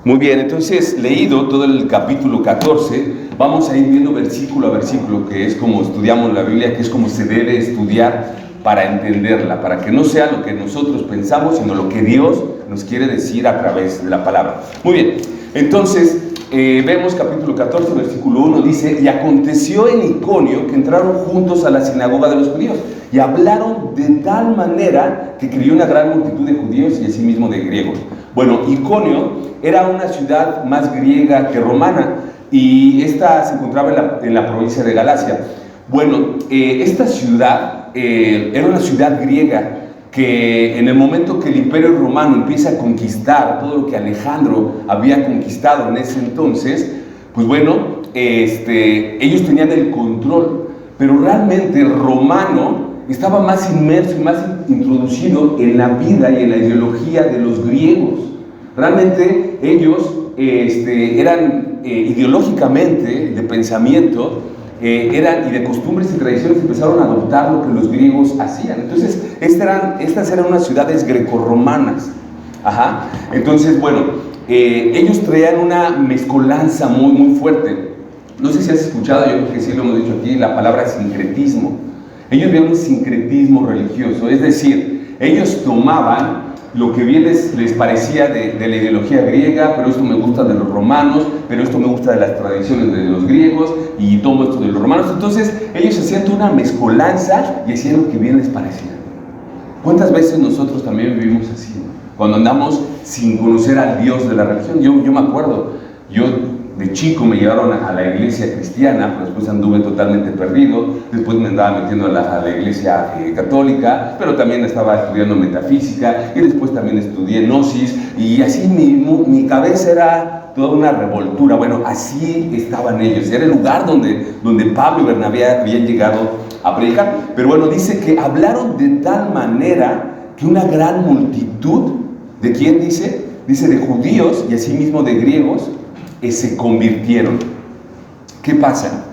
Muy bien, entonces, leído todo el capítulo 14, vamos a ir viendo versículo a versículo, que es como estudiamos la Biblia, que es como se debe estudiar para entenderla, para que no sea lo que nosotros pensamos, sino lo que Dios nos quiere decir a través de la palabra. Muy bien, entonces, vemos capítulo 14, versículo 1, dice: y aconteció en Iconio que entraron juntos a la sinagoga de los judíos, y hablaron de tal manera que creyó una gran multitud de judíos y asimismo de griegos. Bueno, Iconio era una ciudad más griega que romana, y esta se encontraba en la provincia de Galacia. Bueno, esta ciudad era una ciudad griega que en el momento que el Imperio Romano empieza a conquistar todo lo que Alejandro había conquistado en ese entonces, pues bueno, ellos tenían el control, pero realmente el romano estaba más inmerso y más introducido en la vida y en la ideología de los griegos. Realmente ellos eran ideológicamente, de pensamiento, y de costumbres y tradiciones, empezaron a adoptar lo que los griegos hacían. Entonces, estas eran unas ciudades grecorromanas. Entonces, bueno, ellos traían una mezcolanza muy, muy fuerte. No sé si has escuchado, yo creo que sí lo hemos dicho aquí, la palabra sincretismo. Ellos veían un sincretismo religioso, es decir, ellos tomaban lo que bien les parecía de la ideología griega, pero esto me gusta de los romanos, pero esto me gusta de las tradiciones de los griegos, y todo esto de los romanos. Entonces ellos hacían una mezcolanza y hacían lo que bien les parecía. ¿Cuántas veces nosotros también vivimos así? Cuando andamos sin conocer al Dios de la religión. Yo me acuerdo, yo de chico me llevaron a la iglesia cristiana, pero después anduve totalmente perdido. Después me andaba metiendo a la iglesia católica, pero también estaba estudiando metafísica, y después también estudié gnosis, y así mi cabeza era toda una revoltura. Bueno, así estaban ellos. Era el lugar donde Pablo y Bernabé habían llegado a predicar. Pero bueno, dice que hablaron de tal manera que una gran multitud, ¿de quién dice? Dice de judíos y asimismo de griegos, se convirtieron. ¿Qué pasa?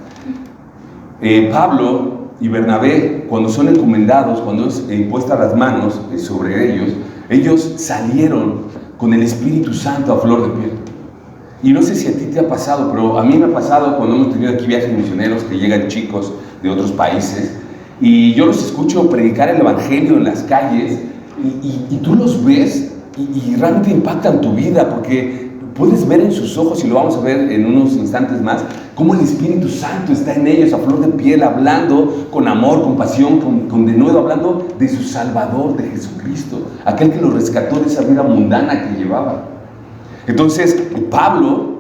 Pablo y Bernabé, cuando son encomendados, cuando es impuestas las manos sobre ellos salieron con el Espíritu Santo a flor de piel. Y no sé si a ti te ha pasado, pero a mí me ha pasado cuando hemos tenido aquí viajes misioneros, que llegan chicos de otros países, y yo los escucho predicar el Evangelio en las calles, y tú los ves y realmente impactan tu vida, porque puedes ver en sus ojos, y lo vamos a ver en unos instantes más, cómo el Espíritu Santo está en ellos a flor de piel, hablando con amor, con pasión, con denuedo, hablando de su Salvador, de Jesucristo, aquel que los rescató de esa vida mundana que llevaban. Entonces, Pablo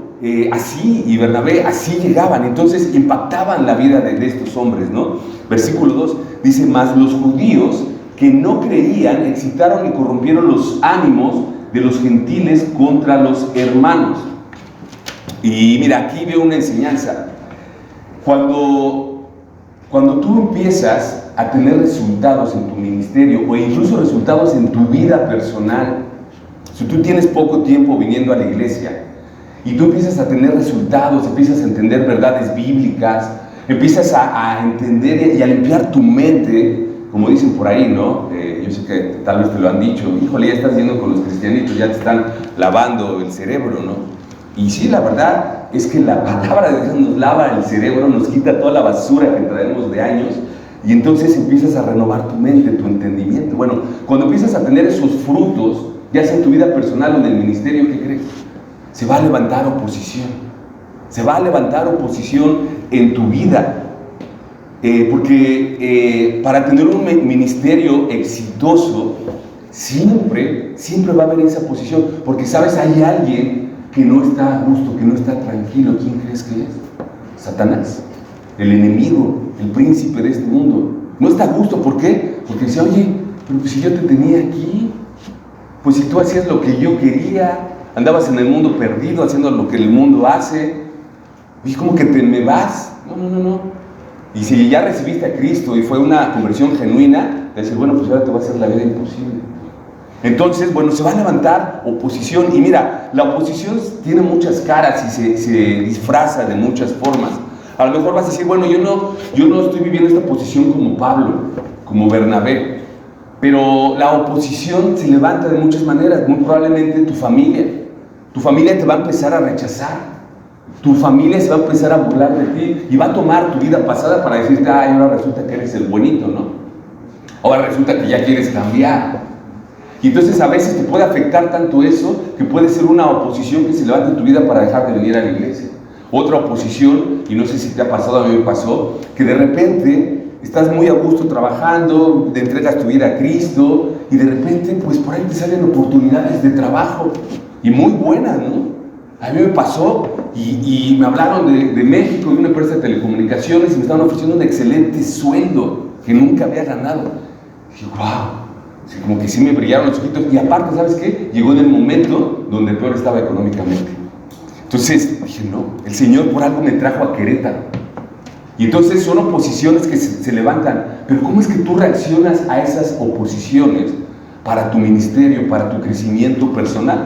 así y Bernabé así llegaban, entonces impactaban la vida de estos hombres, ¿no? Versículo 2 dice: mas los judíos que no creían excitaron y corrompieron los ánimos de los gentiles contra los hermanos. Y mira, aquí veo una enseñanza. Cuando tú empiezas a tener resultados en tu ministerio, o incluso resultados en tu vida personal, si tú tienes poco tiempo viniendo a la iglesia, y tú empiezas a tener resultados, empiezas a entender verdades bíblicas, empiezas a entender y a limpiar tu mente, como dicen por ahí, ¿no? Yo sé que tal vez te lo han dicho: híjole, ya estás yendo con los cristianitos, ya te están lavando el cerebro, ¿no? Y sí, la verdad es que la palabra de Dios nos lava el cerebro, nos quita toda la basura que traemos de años, y entonces empiezas a renovar tu mente, tu entendimiento. Bueno, cuando empiezas a tener esos frutos, ya sea en tu vida personal o en el ministerio, ¿qué crees? Se va a levantar oposición. Se va a levantar oposición en tu vida. Porque para tener un ministerio exitoso, siempre va a haber esa posición. Porque, ¿sabes? Hay alguien que no está a gusto, que no está tranquilo. ¿Quién crees que es? Satanás, el enemigo, el príncipe de este mundo. No está a gusto. ¿Por qué? Porque dice: oye, pero pues si yo te tenía aquí, pues si tú hacías lo que yo quería, andabas en el mundo perdido, haciendo lo que el mundo hace, y como que te me vas. No. Y si ya recibiste a Cristo y fue una conversión genuina, te dices: bueno, pues ahora te va a hacer la vida imposible. Entonces, bueno, se va a levantar oposición. Y mira, la oposición tiene muchas caras y se disfraza de muchas formas. A lo mejor vas a decir: bueno, yo no estoy viviendo esta oposición como Pablo, como Bernabé. Pero la oposición se levanta de muchas maneras. Muy probablemente tu familia. Tu familia te va a empezar a rechazar. Tu familia se va a empezar a burlar de ti y va a tomar tu vida pasada para decirte, ay, ahora resulta que eres el buenito, ¿no? Ahora resulta que ya quieres cambiar. Y entonces a veces te puede afectar tanto eso que puede ser una oposición que se levanta en tu vida para dejar de venir a la iglesia. Otra oposición, y no sé si te ha pasado, a mí me pasó, que de repente estás muy a gusto trabajando, te entregas tu vida a Cristo y de repente pues por ahí te salen oportunidades de trabajo y muy buenas, ¿no? A mí me pasó y me hablaron de México, de una empresa de telecomunicaciones y me estaban ofreciendo un excelente sueldo que nunca había ganado. Y dije, wow. Sí, como que sí me brillaron los ojitos y aparte, ¿sabes qué? Llegó en el momento donde peor estaba económicamente. Entonces dije, no, el Señor por algo me trajo a Querétaro. Y entonces son oposiciones que se levantan. Pero ¿cómo es que tú reaccionas a esas oposiciones para tu ministerio, para tu crecimiento personal?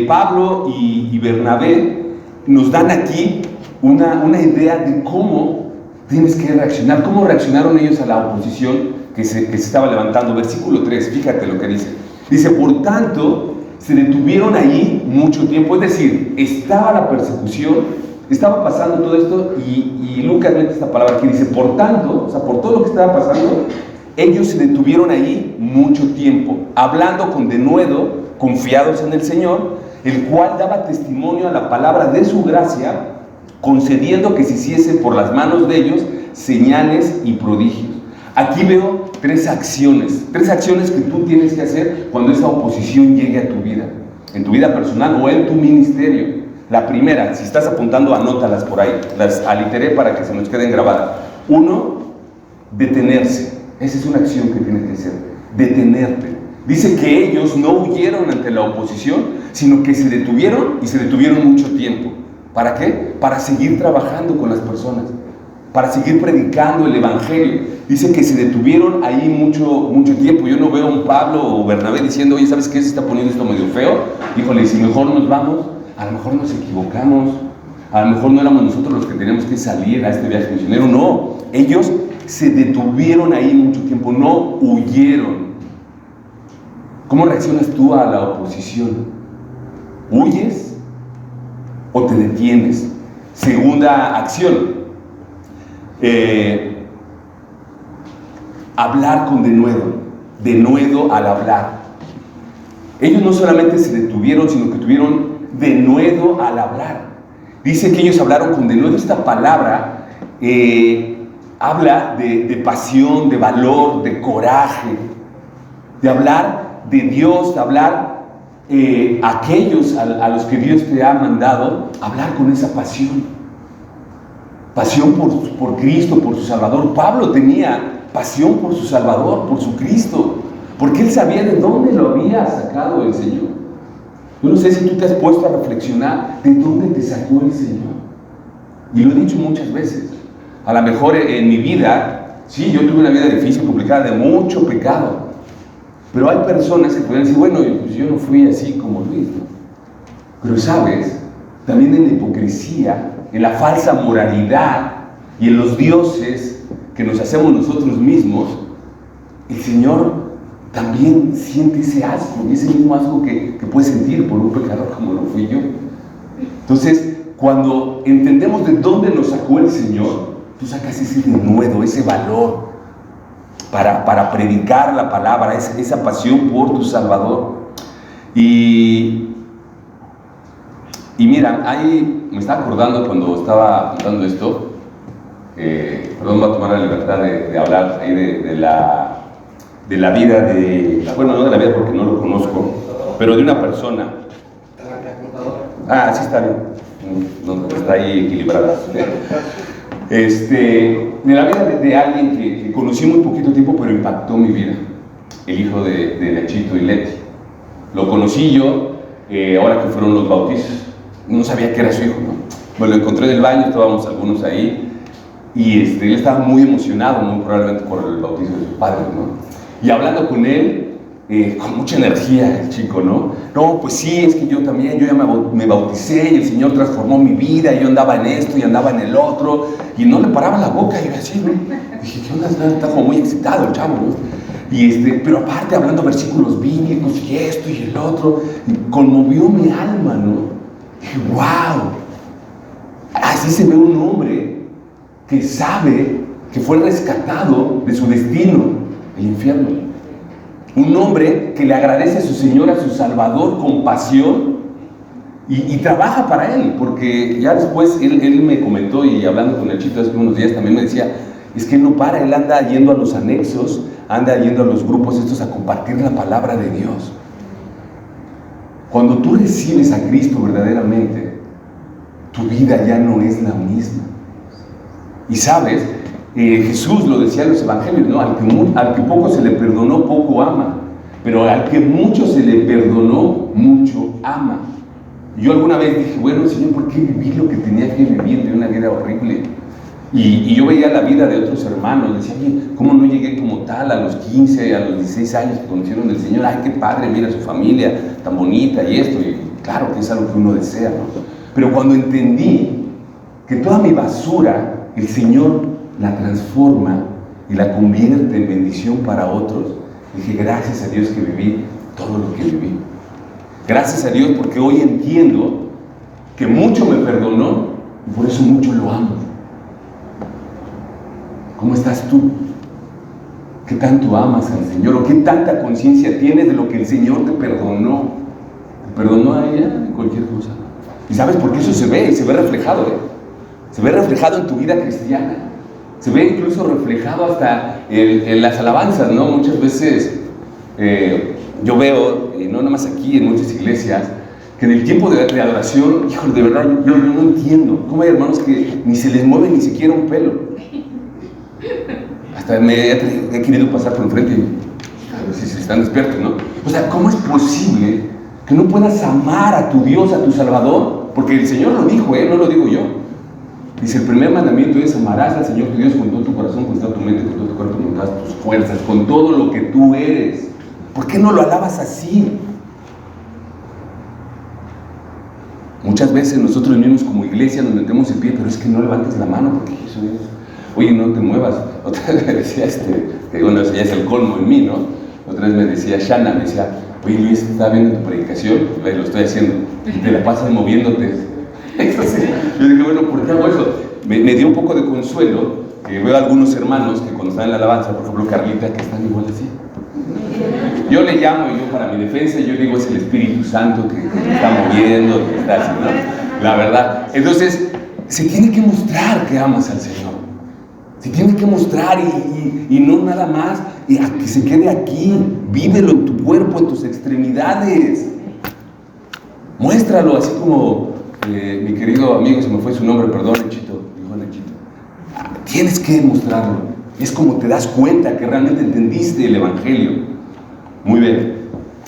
Pablo y Bernabé nos dan aquí una idea de cómo tienes que reaccionar. ¿Cómo reaccionaron ellos a la oposición que se estaba levantando? Versículo 3, fíjate lo que dice. Dice, por tanto, se detuvieron ahí mucho tiempo. Es decir, estaba la persecución, estaba pasando todo esto y Lucas mete esta palabra que dice, por tanto, o sea, por todo lo que estaba pasando, ellos se detuvieron ahí mucho tiempo, hablando con denuedo, confiados en el Señor, el cual daba testimonio a la palabra de su gracia, concediendo que se hiciesen por las manos de ellos señales y prodigios. Aquí veo tres acciones que tú tienes que hacer cuando esa oposición llegue a tu vida, en tu vida personal o en tu ministerio. La primera, si estás apuntando, anótalas por ahí, las aliteré para que se nos queden grabadas. 1, detenerse. Esa es una acción que tienes que hacer, detenerte. Dice que ellos no huyeron ante la oposición, sino que se detuvieron y se detuvieron mucho tiempo. ¿Para qué? Para seguir trabajando con las personas, para seguir predicando el evangelio. Dice que se detuvieron ahí mucho tiempo. Yo no veo a un Pablo o Bernabé diciendo, oye, ¿sabes qué? Se está poniendo esto medio feo. Híjole, si mejor nos vamos, a lo mejor nos equivocamos, a lo mejor no éramos nosotros los que teníamos que salir a este viaje misionero. No, ellos se detuvieron ahí mucho tiempo, no huyeron. ¿Cómo reaccionas tú a la oposición? ¿Huyes o te detienes? Segunda acción, hablar con denuedo al hablar. Ellos no solamente se detuvieron, sino que tuvieron denuedo al hablar. Dice que ellos hablaron con denuedo. Esta palabra habla de pasión, de valor, de coraje, de hablar de Dios, de hablar aquellos a los que Dios te ha mandado, hablar con esa pasión por Cristo, por su Salvador. Pablo tenía pasión por su Salvador, por su Cristo, porque él sabía de dónde lo había sacado el Señor. Yo no sé si tú te has puesto a reflexionar de dónde te sacó el Señor. Y lo he dicho muchas veces. A lo mejor en mi vida, sí, yo tuve una vida difícil, complicada, de mucho pecado. Pero hay personas que pueden decir, bueno, pues yo no fui así como Luis, ¿no? Pero sabes, también en la hipocresía, en la falsa moralidad y en los dioses que nos hacemos nosotros mismos, el Señor también siente ese asco, y ese mismo asco que puede sentir por un pecador como lo fui yo. Entonces, cuando entendemos de dónde nos sacó el Señor, tú sacas ese denuedo, ese valor para predicar la palabra, esa pasión por tu Salvador. Y mira, ahí me estaba acordando cuando estaba contando esto, perdón, voy a tomar la libertad de hablar ahí de la vida bueno, no de la vida porque no lo conozco, pero de una persona. Ah, sí está bien, no, está ahí equilibrada. De la vida de alguien que conocí muy poquito tiempo, pero impactó mi vida, el hijo de Nachito y Leti. Lo conocí yo ahora que fueron los bautizos. No sabía que era su hijo, ¿no? Me lo encontré en el baño, estábamos algunos ahí, y él estaba muy emocionado, muy probablemente por el bautizo de sus padres, ¿no? Y hablando con él, con mucha energía el chico, ¿no? No, pues sí, es que yo también, yo ya me bauticé y el Señor transformó mi vida, yo andaba en esto y andaba en el otro, y no le paraba la boca, y yo así, ¿no? Dije, ¿qué onda? Está como muy excitado el chavo, ¿no? Pero aparte hablando versículos bíblicos y esto y el otro, y conmovió mi alma, ¿no? Dije, wow, así se ve un hombre que sabe que fue rescatado de su destino, el infierno. Un hombre que le agradece a su Señor, a su Salvador, con pasión y trabaja para Él, porque ya después él me comentó, y hablando con el Chito hace unos días también me decía, es que él no para, él anda yendo a los anexos, anda yendo a los grupos estos a compartir la palabra de Dios. Cuando tú recibes a Cristo verdaderamente, tu vida ya no es la misma. Y sabes, Jesús lo decía en los evangelios, ¿no? Al que poco se le perdonó, poco ama. Pero al que mucho se le perdonó, mucho ama. Yo alguna vez dije, bueno, Señor, ¿por qué viví lo que tenía que vivir de una vida horrible? Y yo veía la vida de otros hermanos, decía, oye, ¿cómo no llegué como tal a los 15, a los 16 años que conocieron al Señor? Ay, qué padre, mira su familia, tan bonita y esto. Y claro que es algo que uno desea, ¿no? Pero cuando entendí que toda mi basura, el Señor la transforma y la convierte en bendición para otros, dije, gracias a Dios que viví todo lo que viví. Gracias a Dios porque hoy entiendo que mucho me perdonó y por eso mucho lo amo. ¿Cómo estás tú? ¿Qué tanto amas al Señor? ¿O qué tanta conciencia tienes de lo que el Señor te perdonó? ¿Te perdonó a ella de cualquier cosa? ¿Y sabes por qué eso se ve? Y se ve reflejado, ¿eh? Se ve reflejado en tu vida cristiana. Se ve incluso reflejado hasta en las alabanzas, ¿no? Muchas veces yo veo, no nada más aquí, en muchas iglesias, que en el tiempo de adoración, híjole, de verdad, yo no entiendo cómo hay hermanos que ni se les mueve ni siquiera un pelo. Hasta me he querido pasar por enfrente y a ver si están despiertos, ¿no? O sea, ¿cómo es posible que no puedas amar a tu Dios, a tu Salvador? Porque el Señor lo dijo, no lo digo yo. Dice, el primer mandamiento es: amarás al Señor tu Dios con todo tu corazón, con toda tu mente, con todo tu cuerpo, con todas tus fuerzas, con todo lo que tú eres. ¿Por qué no lo alabas así? Muchas veces nosotros mismos como iglesia nos metemos el pie, pero es que no levantes la mano porque eso es... Oye, no te muevas. Otra vez me decía, que bueno, eso ya es el colmo en mí, ¿no? Otra vez me decía Shana, me decía, oye Luis, estaba viendo tu predicación, lo estoy haciendo, y te la pasas moviéndote. Entonces, yo dije, bueno, ¿por qué hago eso? Me dio un poco de consuelo que veo a algunos hermanos que cuando están en la alabanza, por ejemplo Carlita, que están igual así. Yo le llamo, y yo para mi defensa, yo digo, es el Espíritu Santo que te está moviendo, que está así, ¿no? La verdad. Entonces, se tiene que mostrar que amas al Señor. Se tiene que mostrar y no nada más y a que se quede aquí. Vívelo en tu cuerpo, en tus extremidades. Muéstralo, así como mi querido amigo, se me fue su nombre, perdón, Nachito, dijo Nachito. Tienes que mostrarlo. Es como te das cuenta que realmente entendiste el Evangelio. Muy bien.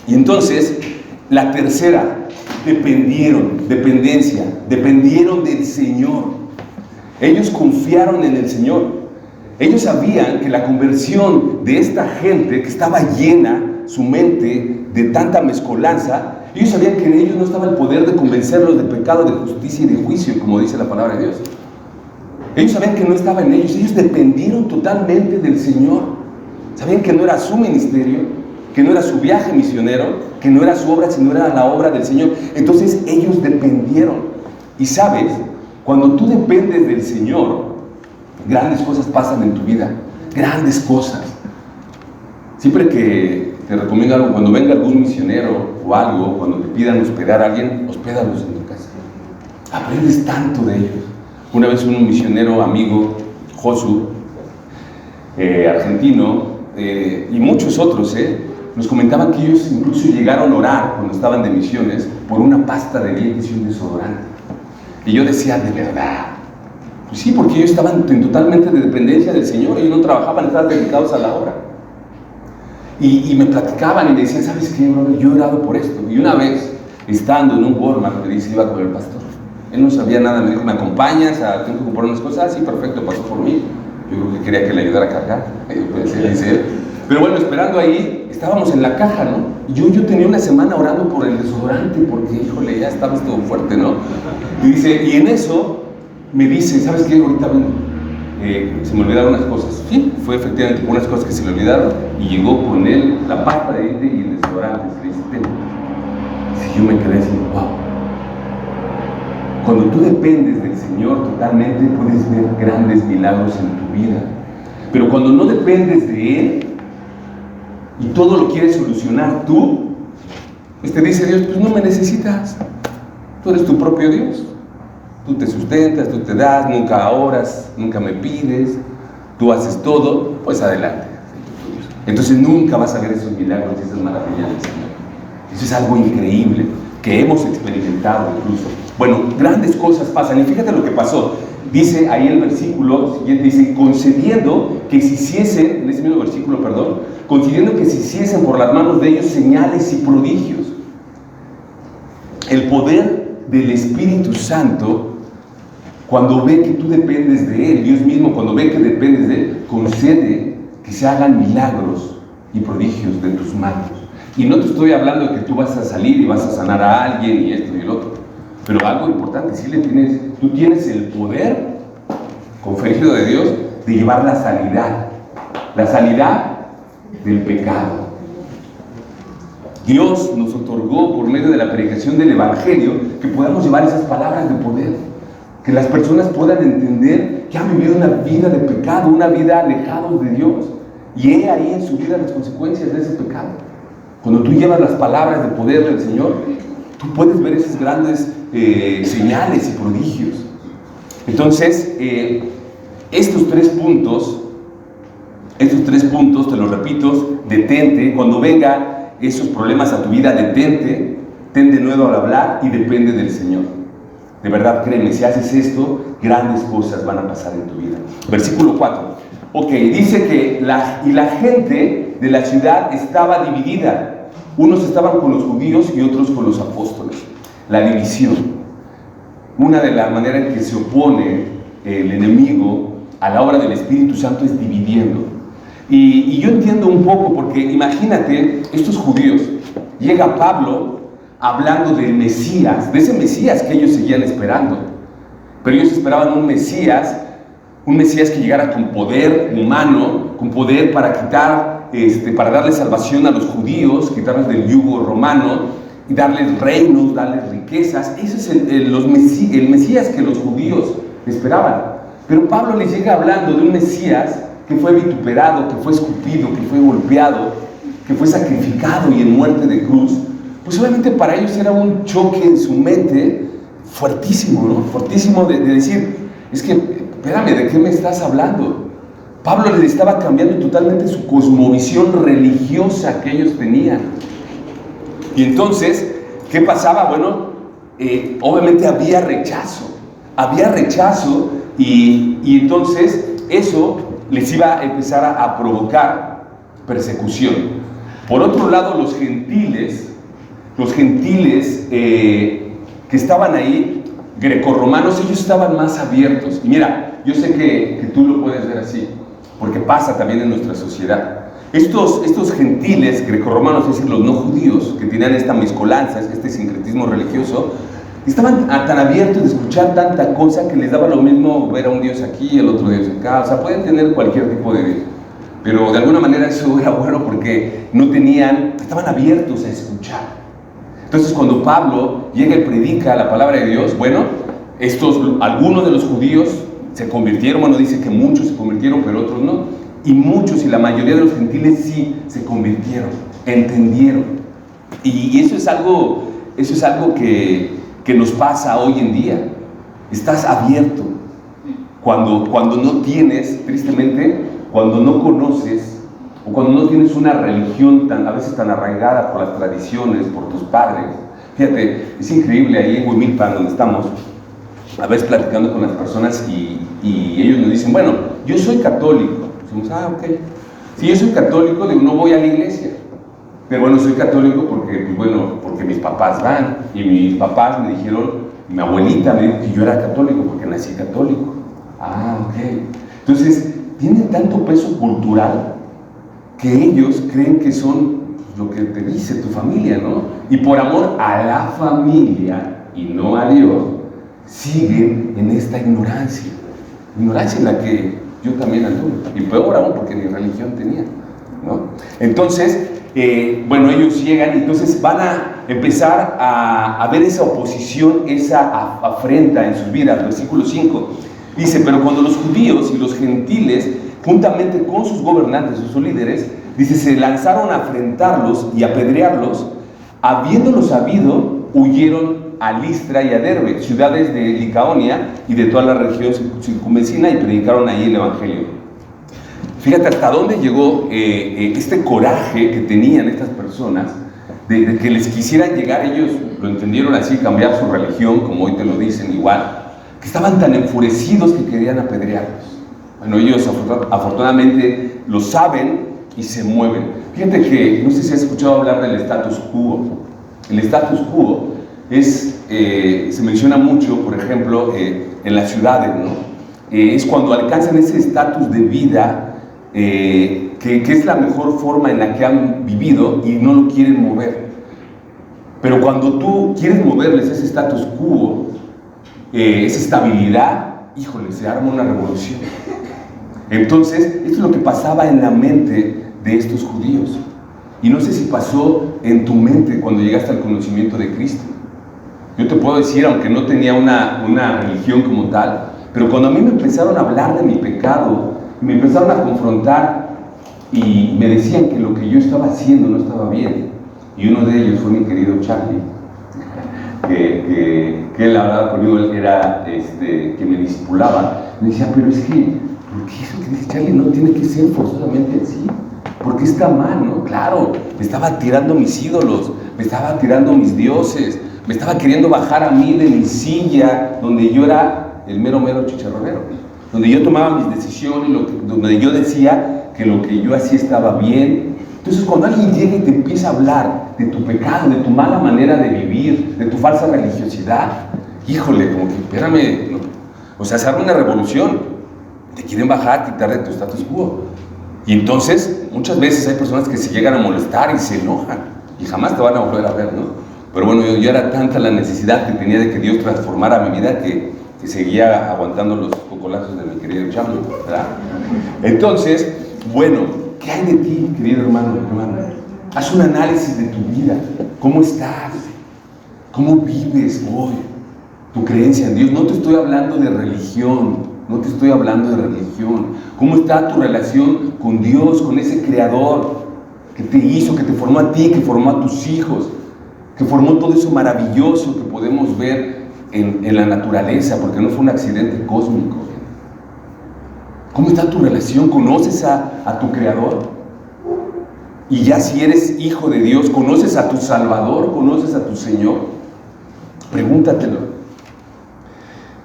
Y entonces, la tercera, dependiencia, dependieron del Señor. Ellos confiaron en el Señor. Ellos sabían que la conversión de esta gente que estaba llena, su mente, de tanta mezcolanza, ellos sabían que en ellos no estaba el poder de convencerlos de pecado, de justicia y de juicio, como dice la palabra de Dios. Ellos sabían que no estaba en ellos dependieron totalmente del Señor. Sabían que no era su ministerio, que no era su viaje misionero, que no era su obra, sino era la obra del Señor. Entonces ellos dependieron. Y sabes, cuando tú dependes del Señor, grandes cosas pasan en tu vida, grandes cosas. Siempre que te recomiendo algo, cuando venga algún misionero o algo, cuando te pidan hospedar a alguien, hospédalos en tu casa. Aprendes tanto de ellos. Una vez un misionero amigo, Josu, argentino, y muchos otros, nos comentaban que ellos incluso llegaron a orar cuando estaban de misiones por una pasta de dientes y un desodorante. Y yo decía, ¿de verdad? Pues sí, porque ellos estaban totalmente de dependencia del Señor, ellos no trabajaban, estaban dedicados a la obra. Y me platicaban y me decían, ¿sabes qué, brother? Yo he orado por esto. Y una vez, estando en un Walmart, me dice, iba con el pastor. Él no sabía nada, me dijo, ¿me acompañas? Tengo que comprar unas cosas. Sí, perfecto, pasó por mí. Yo creo que quería que le ayudara a cargar. Pero bueno, esperando ahí, estábamos en la caja, ¿no? Yo tenía una semana orando por el desodorante, porque, híjole, ya estabas todo fuerte, ¿no? Y dice, y en eso me dice, ¿sabes qué? Ahorita vengo. se me olvidaron unas cosas. Sí, fue efectivamente por unas cosas que se le olvidaron y llegó con él la pasta de diente y el desodorante. Le dice, ten. Si yo me quedé así, wow. Cuando tú dependes del Señor totalmente, puedes ver grandes milagros en tu vida. Pero cuando no dependes de Él y todo lo quieres solucionar tú, dice Dios, pues no me necesitas. Tú eres tu propio Dios. Tú te sustentas, tú te das, nunca oras, nunca me pides, tú haces todo, pues adelante. Entonces nunca vas a ver esos milagros y esas maravillas del Señor. Eso es algo increíble que hemos experimentado incluso. Bueno, grandes cosas pasan y fíjate lo que pasó. Dice ahí el versículo siguiente, dice, concediendo que se hiciesen, en ese mismo versículo, perdón, concediendo que se hiciesen por las manos de ellos señales y prodigios. El poder del Espíritu Santo, cuando ve que tú dependes de Él, Dios mismo, cuando ve que dependes de Él, concede que se hagan milagros y prodigios de tus manos. Y no te estoy hablando de que tú vas a salir y vas a sanar a alguien y esto y el otro. Pero algo importante, tú tienes el poder conferido de Dios de llevar la sanidad del pecado. Dios nos otorgó por medio de la predicación del Evangelio que podamos llevar esas palabras de poder, que las personas puedan entender que han vivido una vida de pecado, una vida alejados de Dios, y he ahí en su vida las consecuencias de ese pecado. Cuando tú llevas las palabras de poder del Señor, tú puedes ver esas grandes señales y prodigios. Entonces, estos tres puntos, te los repito, detente. Cuando vengan esos problemas a tu vida, detente, ten de nuevo al hablar y depende del Señor. De verdad, créeme, si haces esto, grandes cosas van a pasar en tu vida. Versículo 4. Ok, dice que la gente de la ciudad estaba dividida. Unos estaban con los judíos y otros con los apóstoles. La división. Una de las maneras en que se opone el enemigo a la obra del Espíritu Santo es dividiendo. Y yo entiendo un poco, porque imagínate, estos judíos, llega Pablo hablando del Mesías, de ese Mesías que ellos seguían esperando. Pero ellos esperaban un Mesías que llegara con poder humano, con poder para quitar, para darle salvación a los judíos, quitarlos del yugo romano, y darles reinos, darles riquezas. Ese es el Mesías que los judíos esperaban. Pero Pablo les llega hablando de un Mesías que fue vituperado, que fue escupido, que fue golpeado, que fue sacrificado y en muerte de cruz. Pues obviamente para ellos era un choque en su mente fuertísimo, ¿no? Fuertísimo de decir, es que, espérame, ¿de qué me estás hablando? Pablo les estaba cambiando totalmente su cosmovisión religiosa que ellos tenían. Y entonces, ¿qué pasaba? Bueno, obviamente había rechazo y entonces eso les iba a empezar a provocar persecución. Por otro lado, los gentiles que estaban ahí, grecorromanos, ellos estaban más abiertos. Y mira, yo sé que tú lo puedes ver así, porque pasa también en nuestra sociedad. Estos gentiles grecorromanos, es decir, los no judíos, que tenían esta mezcolanza, este sincretismo religioso, estaban tan abiertos de escuchar tanta cosa que les daba lo mismo ver a un Dios aquí y el otro Dios acá. O sea, pueden tener cualquier tipo de Dios, pero de alguna manera eso era bueno porque estaban abiertos a escuchar. Entonces, cuando Pablo llega y predica la palabra de Dios, bueno, algunos de los judíos se convirtieron. Bueno, dice que muchos se convirtieron, pero otros no. Y muchos, y la mayoría de los gentiles sí se convirtieron, entendieron. Y eso es algo que nos pasa hoy en día. Estás abierto. Cuando no tienes, tristemente, cuando no conoces, o cuando no tienes una religión a veces tan arraigada por las tradiciones, por tus padres. Fíjate, es increíble ahí en Huimilpan, donde estamos, a veces platicando con las personas y ellos nos dicen, bueno, yo soy católico. Decimos, ok. Si yo soy católico, digo, no voy a la iglesia. Pero bueno, soy católico porque mis papás van. Y mis papás me dijeron, mi abuelita me dijo que yo era católico porque nací católico. Ok. Entonces, tienen tanto peso cultural que ellos creen que son lo que te dice tu familia, ¿no? Y por amor a la familia y no a Dios, siguen en esta ignorancia en la que yo también anduve. Y peor aún, porque ni religión tenía, ¿no? Entonces, bueno, ellos llegan y entonces van a empezar a ver esa oposición, esa afrenta en sus vidas. Versículo 5 dice: pero cuando los judíos y los gentiles, juntamente con sus gobernantes o sus líderes, dice, se lanzaron a afrentarlos y apedrearlos, habiéndolo sabido, huyeron a Listra y a Derbe, ciudades de Licaonia y de toda la región circunvecina, y predicaron ahí el evangelio. Fíjate hasta dónde llegó este coraje que tenían estas personas, de que les quisieran llegar. Ellos lo entendieron así, cambiar su religión, como hoy te lo dicen igual, que estaban tan enfurecidos que querían apedrearlos. Bueno, ellos afortunadamente lo saben y se mueven. Fíjate que, no sé si has escuchado hablar del status quo. El status quo se menciona mucho, por ejemplo, en las ciudades, ¿no? Es cuando alcanzan ese estatus de vida que es la mejor forma en la que han vivido y no lo quieren mover. Pero cuando tú quieres moverles ese status quo, esa estabilidad, híjole, se arma una revolución. Entonces, esto es lo que pasaba en la mente de estos judíos. Y no sé si pasó en tu mente cuando llegaste al conocimiento de Cristo. Yo te puedo decir, aunque no tenía una religión como tal, pero cuando a mí me empezaron a hablar de mi pecado, me empezaron a confrontar y me decían que lo que yo estaba haciendo no estaba bien. Y uno de ellos fue mi querido Charlie, que él hablaba conmigo, él era que me discipulaba. Me decía, pero es que, ¿por qué eso que dice Charlie no tiene que ser forzosamente así? Porque está mal, ¿no? Claro, me estaba tirando mis ídolos, me estaba tirando mis dioses, me estaba queriendo bajar a mí de mi silla, donde yo era el mero chicharronero, donde yo tomaba mis decisiones, donde yo decía que lo que yo hacía estaba bien. Entonces, cuando alguien llega y te empieza a hablar de tu pecado, de tu mala manera de vivir, de tu falsa religiosidad, híjole, como que, espérame, ¿no? O sea, se arma una revolución, te quieren bajar, quitar de tu status quo. Y entonces, muchas veces hay personas que se llegan a molestar y se enojan, y jamás te van a volver a ver, ¿no? Pero bueno, yo era tanta la necesidad que tenía de que Dios transformara mi vida que seguía aguantando los cocolazos de mi querido Charlie, ¿verdad? Entonces, bueno, ¿qué hay de ti, querido hermano, hermana? Haz un análisis de tu vida. ¿Cómo estás? ¿Cómo vives hoy tu creencia en Dios? No te estoy hablando de religión, no te estoy hablando de religión. ¿Cómo está tu relación con Dios, con ese Creador que te hizo, que te formó a ti, que formó a tus hijos, que formó todo eso maravilloso que podemos ver en la naturaleza, porque no fue un accidente cósmico? ¿Cómo está tu relación? ¿Conoces a tu Creador? Y ya si eres hijo de Dios, ¿conoces a tu Salvador? ¿Conoces a tu Señor? Pregúntatelo.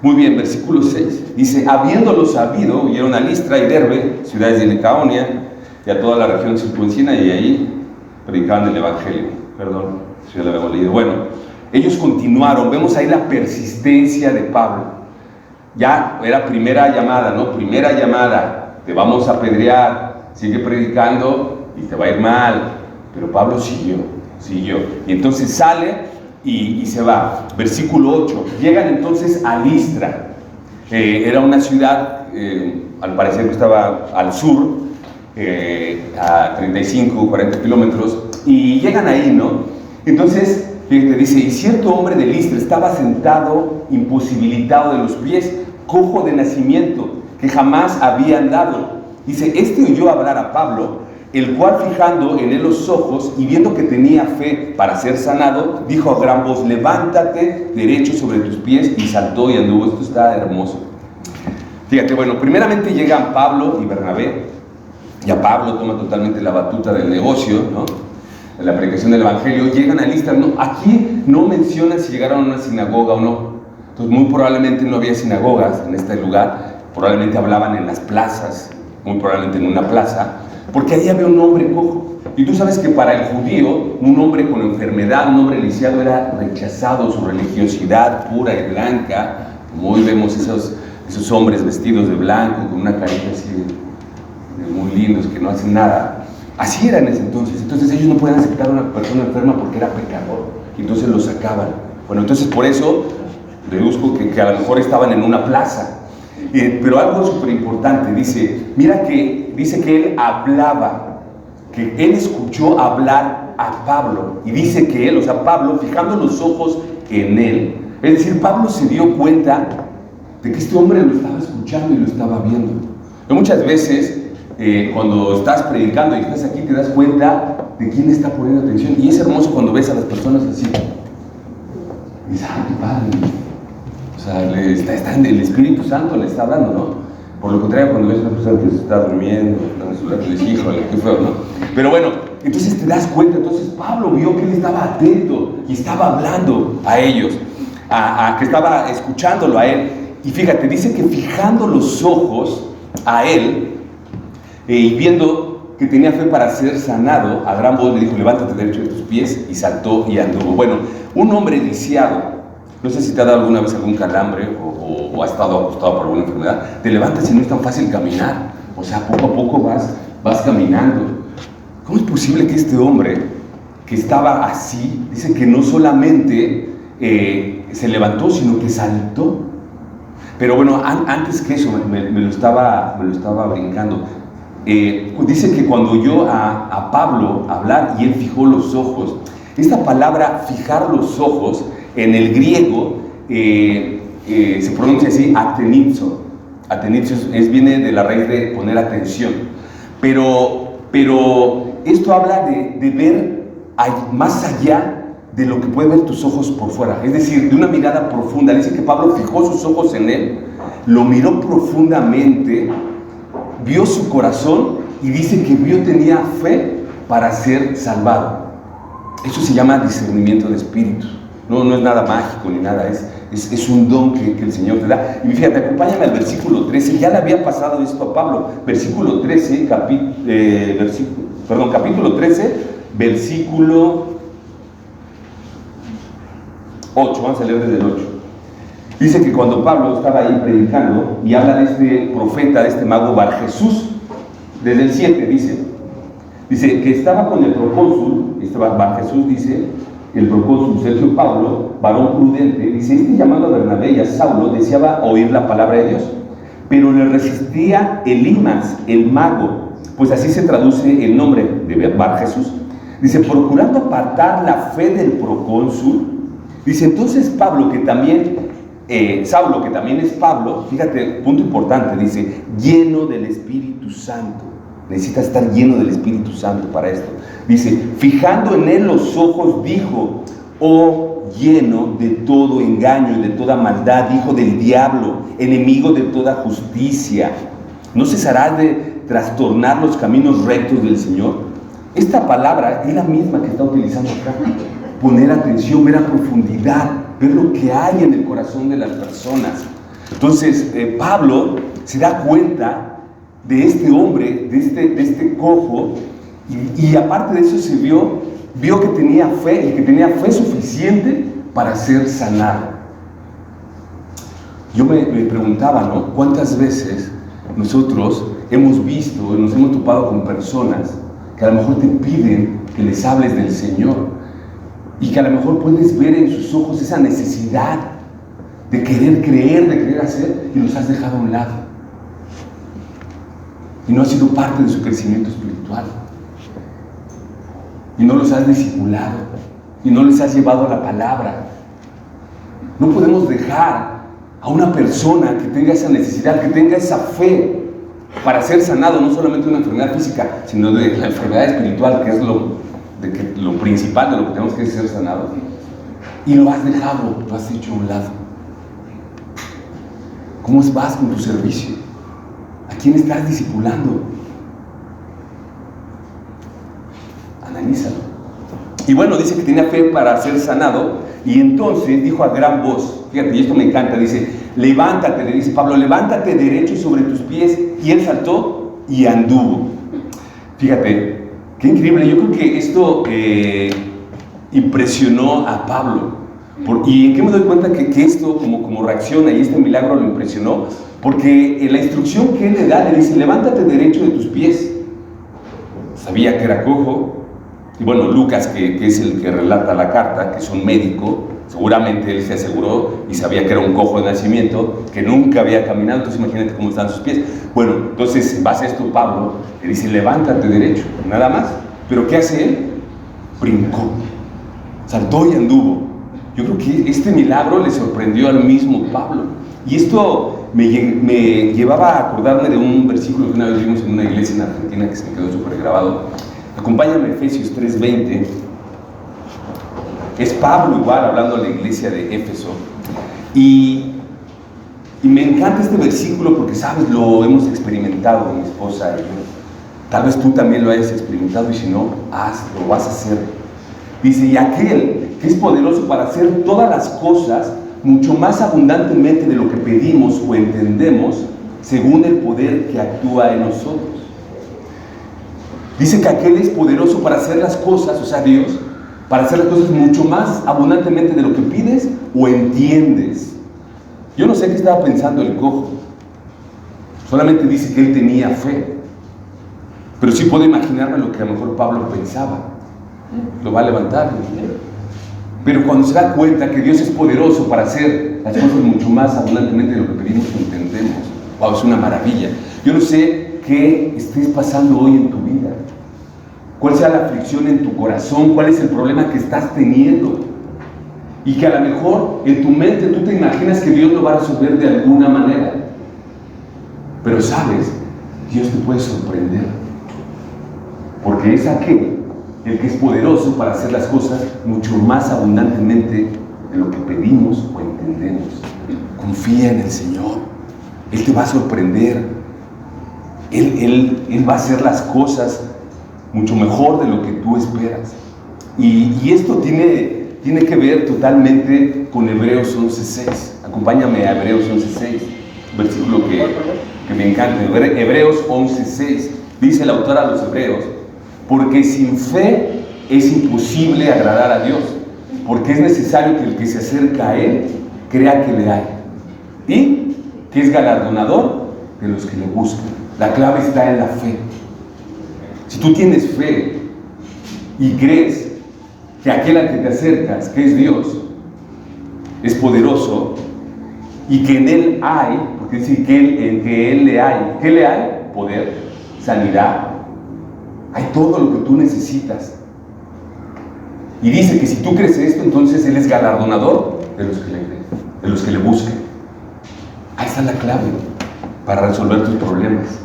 Muy bien, versículo 6. Dice, habiéndolo sabido, huyeron a Listra y Derbe, ciudades de Licaonia, y a toda la región circunvecina, y ahí predicaban el Evangelio. Perdón, si ya lo habíamos leído. Bueno, ellos continuaron. Vemos ahí la persistencia de Pablo. Ya era primera llamada, ¿no? Primera llamada, te vamos a apedrear, sigue predicando y te va a ir mal. Pero Pablo siguió. Y entonces sale y se va. Versículo 8, llegan entonces a Listra. Era una ciudad, al parecer que estaba al sur, a 35 o 40 kilómetros, y llegan ahí, ¿no? Entonces, fíjate, dice, y cierto hombre de Listra estaba sentado, imposibilitado de los pies, cojo de nacimiento, que jamás había andado. Dice, este oyó hablar a Pablo, el cual, fijando en él los ojos y viendo que tenía fe para ser sanado, dijo a gran voz, levántate derecho sobre tus pies, y saltó y anduvo. Esto está hermoso. Fíjate, bueno, primeramente llegan Pablo y Bernabé. Ya Pablo toma totalmente la batuta del negocio, ¿no? De la predicación del Evangelio. Llegan a Listra. No, aquí no menciona si llegaron a una sinagoga o no. Entonces, muy probablemente no había sinagogas en este lugar. Probablemente hablaban en las plazas, muy probablemente en una plaza, porque ahí había un hombre cojo. Y tú sabes que para el judío, un hombre con enfermedad, un hombre lisiado, era rechazado. Su religiosidad pura y blanca, como hoy vemos esos hombres vestidos de blanco, con una carita así muy lindos, que no hacen nada. Así era en ese entonces. Entonces ellos no podían aceptar a una persona enferma porque era pecador. Y entonces lo sacaban. Bueno, entonces por eso deduzco que a lo mejor estaban en una plaza. Pero algo súper importante, dice que él hablaba, que él escuchó hablar a Pablo, y dice que él, o sea, Pablo, fijando los ojos en él, es decir, Pablo se dio cuenta de que este hombre lo estaba escuchando y lo estaba viendo. Y muchas veces, cuando estás predicando y estás aquí, te das cuenta de quién está poniendo atención, y es hermoso cuando ves a las personas así, y dices, qué padre. O sea, está en el Espíritu Santo, le está hablando, ¿no? Por lo contrario, cuando ves a una persona que se está durmiendo, le dices, híjole, qué feo, ¿no? Pero bueno, entonces te das cuenta. Entonces Pablo vio que él estaba atento y estaba hablando a ellos, que estaba escuchándolo a él. Y fíjate, dice que fijando los ojos a él y viendo que tenía fe para ser sanado, a gran voz le dijo, levántate derecho de tus pies, y saltó y anduvo. Bueno, un hombre lisiado, no sé si te ha dado alguna vez algún calambre o has estado acostado por alguna enfermedad, te levantas y no es tan fácil caminar. O sea, poco a poco vas caminando. ¿Cómo es posible que este hombre que estaba así, dice que no solamente se levantó, sino que saltó? Pero bueno, antes que eso, me lo estaba brincando. Dice que cuando oyó a Pablo hablar y él fijó los ojos, esta palabra fijar los ojos en el griego se pronuncia así, atenizo. Atenizo viene de la raíz de poner atención. Pero esto habla de ver más allá de lo que puede ver tus ojos por fuera. Es decir, de una mirada profunda. Dice que Pablo fijó sus ojos en él, lo miró profundamente, vio su corazón y dice que tenía fe para ser salvado. Eso se llama discernimiento de espíritus. No es nada mágico ni nada, es un don que el Señor te da. Y fíjate, acompáñame al versículo 13, ya le había pasado esto a Pablo. Versículo 13, capítulo 13, versículo 8, vamos a leer desde el 8. Dice que cuando Pablo estaba ahí predicando y habla de este profeta, de este mago Bar Jesús, desde el 7 dice que estaba con el procónsul, Bar Jesús dice, el procónsul Sergio Paulo, varón prudente, dice, llamando a Bernabé y a Saulo, deseaba oír la palabra de Dios, pero le resistía Elimas, el mago, pues así se traduce el nombre de Bar Jesús. Dice, procurando apartar la fe del procónsul. Dice, entonces Saulo, que también es Pablo, fíjate, punto importante, dice, lleno del Espíritu Santo. Necesita estar lleno del Espíritu Santo para esto. Dice, fijando en él los ojos, dijo, oh lleno de todo engaño y de toda maldad, hijo del diablo, enemigo de toda justicia, ¿no cesarás de trastornar los caminos rectos del Señor? Esta palabra es la misma que está utilizando acá. Poner atención, ver a profundidad, ver lo que hay en el corazón de las personas. Entonces, Pablo se da cuenta de este hombre, de este cojo, y aparte de eso se vio que tenía fe, y que tenía fe suficiente para ser sanado. Yo me preguntaba, ¿no? ¿Cuántas veces nosotros hemos visto, nos hemos topado con personas que a lo mejor te piden que les hables del Señor, y que a lo mejor puedes ver en sus ojos esa necesidad de querer creer, de querer hacer, y los has dejado a un lado? Y no has sido parte de su crecimiento espiritual. Y no los has discipulado. Y no les has llevado a la palabra. No podemos dejar a una persona que tenga esa necesidad, que tenga esa fe para ser sanado, no solamente de una enfermedad física, sino de la enfermedad espiritual, que es lo principal de lo que tenemos que ser sanados. Y lo has dejado, lo has hecho a un lado. ¿Cómo vas con tu servicio? ¿A quién estás discipulando? Analízalo. Y bueno, dice que tenía fe para ser sanado, y entonces dijo a gran voz, fíjate, y esto me encanta, dice, levántate, le dice Pablo, levántate derecho sobre tus pies, y él saltó y anduvo. Fíjate, qué increíble. Yo creo que esto impresionó a Pablo. ¿Y en qué me doy cuenta que esto como reacciona y este milagro lo impresionó? Porque en la instrucción que él le da, le dice, levántate derecho de tus pies. Sabía que era cojo. Y bueno, Lucas, que es el que relata la carta, que es un médico, Seguramente él se aseguró y sabía que era un cojo de nacimiento, que nunca había caminado, entonces imagínate cómo están sus pies. Bueno, entonces en base a esto Pablo le dice, levántate derecho, nada más. ¿Pero qué hace él? Brincó, saltó y anduvo. Yo creo que este milagro le sorprendió al mismo Pablo. Y esto me llevaba a acordarme de un versículo que una vez vimos en una iglesia en Argentina que se me quedó súper grabado. Acompáñame a Efesios 3:20. Es Pablo igual hablando a la iglesia de Éfeso. Y me encanta este versículo porque, sabes, lo hemos experimentado mi esposa y yo. Tal vez tú también lo hayas experimentado y si no, lo vas a hacer. Dice, y aquel que es poderoso para hacer todas las cosas mucho más abundantemente de lo que pedimos o entendemos, según el poder que actúa en nosotros. Dice que aquel es poderoso para hacer las cosas, o sea, Dios, para hacer las cosas mucho más abundantemente de lo que pides o entiendes. Yo no sé qué estaba pensando el cojo. Solamente dice que él tenía fe. Pero sí puedo imaginarme lo que a lo mejor Pablo pensaba. Lo va a levantar. Pero cuando se da cuenta que Dios es poderoso para hacer las cosas mucho más abundantemente de lo que pedimos o entendemos, wow, es una maravilla. Yo no sé qué estés pasando hoy en tu vida. ¿Cuál sea la aflicción en tu corazón? ¿Cuál es el problema que estás teniendo? Y que a lo mejor en tu mente tú te imaginas que Dios lo va a resolver de alguna manera. Pero sabes, Dios te puede sorprender. Porque es aquel, el que es poderoso para hacer las cosas mucho más abundantemente de lo que pedimos o entendemos. Confía en el Señor. Él te va a sorprender. Él va a hacer las cosas mucho mejor de lo que tú esperas. Y esto tiene que ver totalmente con Hebreos 11:6. Acompáñame a Hebreos 11:6, versículo que me encanta. Hebreos 11:6. Dice el autor a los Hebreos, porque sin fe es imposible agradar a Dios, porque es necesario que el que se acerca a Él crea que le hay y que es galardonador de los que le buscan. La clave está en la fe. Si tú tienes fe y crees que aquel al que te acercas, que es Dios, es poderoso y que en Él hay, porque dice en que Él le hay, ¿qué le hay? Poder, sanidad, hay todo lo que tú necesitas. Y dice que si tú crees esto, entonces Él es galardonador de los que le creen, de los que le buscan. Ahí está la clave para resolver tus problemas.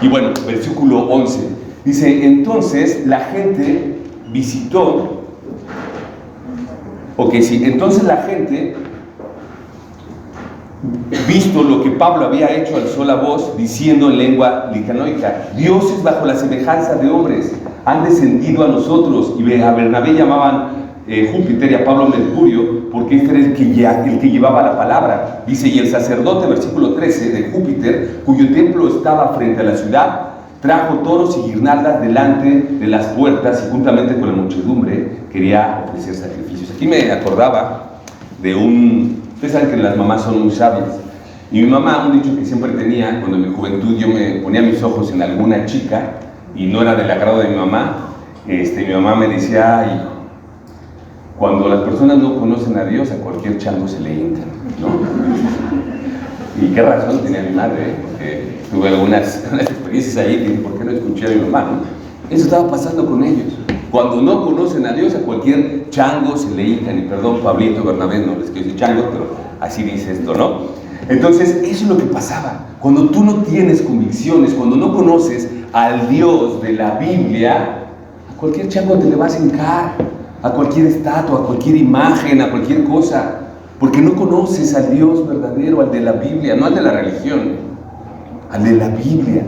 Y bueno, versículo 11 dice, entonces la gente visitó, entonces la gente, visto lo que Pablo había hecho, alzó la voz diciendo en lengua licanoica, dioses bajo la semejanza de hombres han descendido a nosotros. Y a Bernabé llamaban Júpiter y a Pablo Mercurio, porque este era el que llevaba la palabra. Dice, y el sacerdote, versículo 13, de Júpiter, cuyo templo estaba frente a la ciudad, trajo toros y guirnaldas delante de las puertas y juntamente con la muchedumbre quería ofrecer sacrificios. Aquí me acordaba de ustedes saben que las mamás son muy sabias. Y mi mamá, un dicho que siempre tenía, cuando en mi juventud yo me ponía mis ojos en alguna chica y no era del agrado de mi mamá, mi mamá me decía, ay, cuando las personas no conocen a Dios, a cualquier chango se le hincan, ¿no? Y qué razón tenía mi madre, porque tuve algunas experiencias ahí que dije, ¿por qué no escuché a mi mamá, no? Eso estaba pasando con ellos. Cuando no conocen a Dios, a cualquier chango se le hincan. Y perdón, Pablito, Bernabé, no les quiero decir chango, pero así dice esto, ¿no? Entonces, eso es lo que pasaba. Cuando tú no tienes convicciones, cuando no conoces al Dios de la Biblia, a cualquier chango te le vas a hincar, a cualquier estatua, a cualquier imagen, a cualquier cosa, porque no conoces al Dios verdadero, al de la Biblia, no al de la religión, al de la Biblia.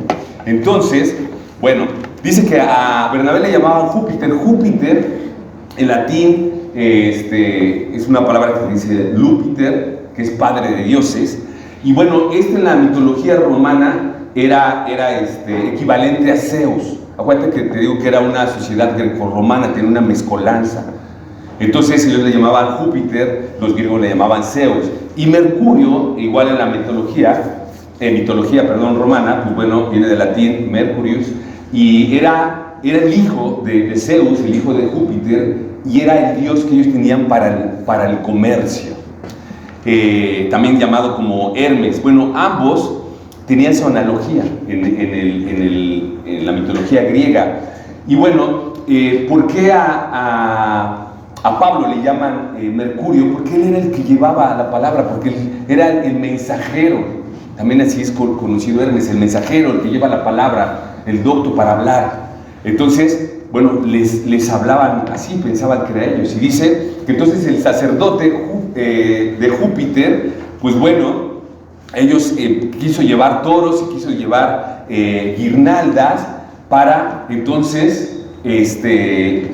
Entonces, bueno, dice que a Bernabé le llamaban Júpiter. Júpiter, en latín, es una palabra que dice Lúpiter, que es padre de dioses. Y bueno, en la mitología romana era equivalente a Zeus. Acuérdate que te digo que era una sociedad grecorromana, tenía una mezcolanza. Entonces ellos le llamaban Júpiter, los griegos le llamaban Zeus. Y Mercurio, igual en la mitología romana, pues bueno, viene del latín Mercurius, y era era el hijo de Zeus, el hijo de Júpiter, y era el dios que ellos tenían para el comercio, también llamado como Hermes. Bueno, ambos tenían su analogía en la mitología griega. Y bueno, ¿por qué a Pablo le llaman Mercurio? Porque él era el que llevaba la palabra, porque él era el mensajero. También así es conocido Hermes, el mensajero, el que lleva la palabra, el docto para hablar. Entonces, bueno, les hablaban así, pensaban que era ellos. Y dice que entonces el sacerdote de Júpiter, pues bueno, ellos quiso llevar toros y quiso llevar guirnaldas para entonces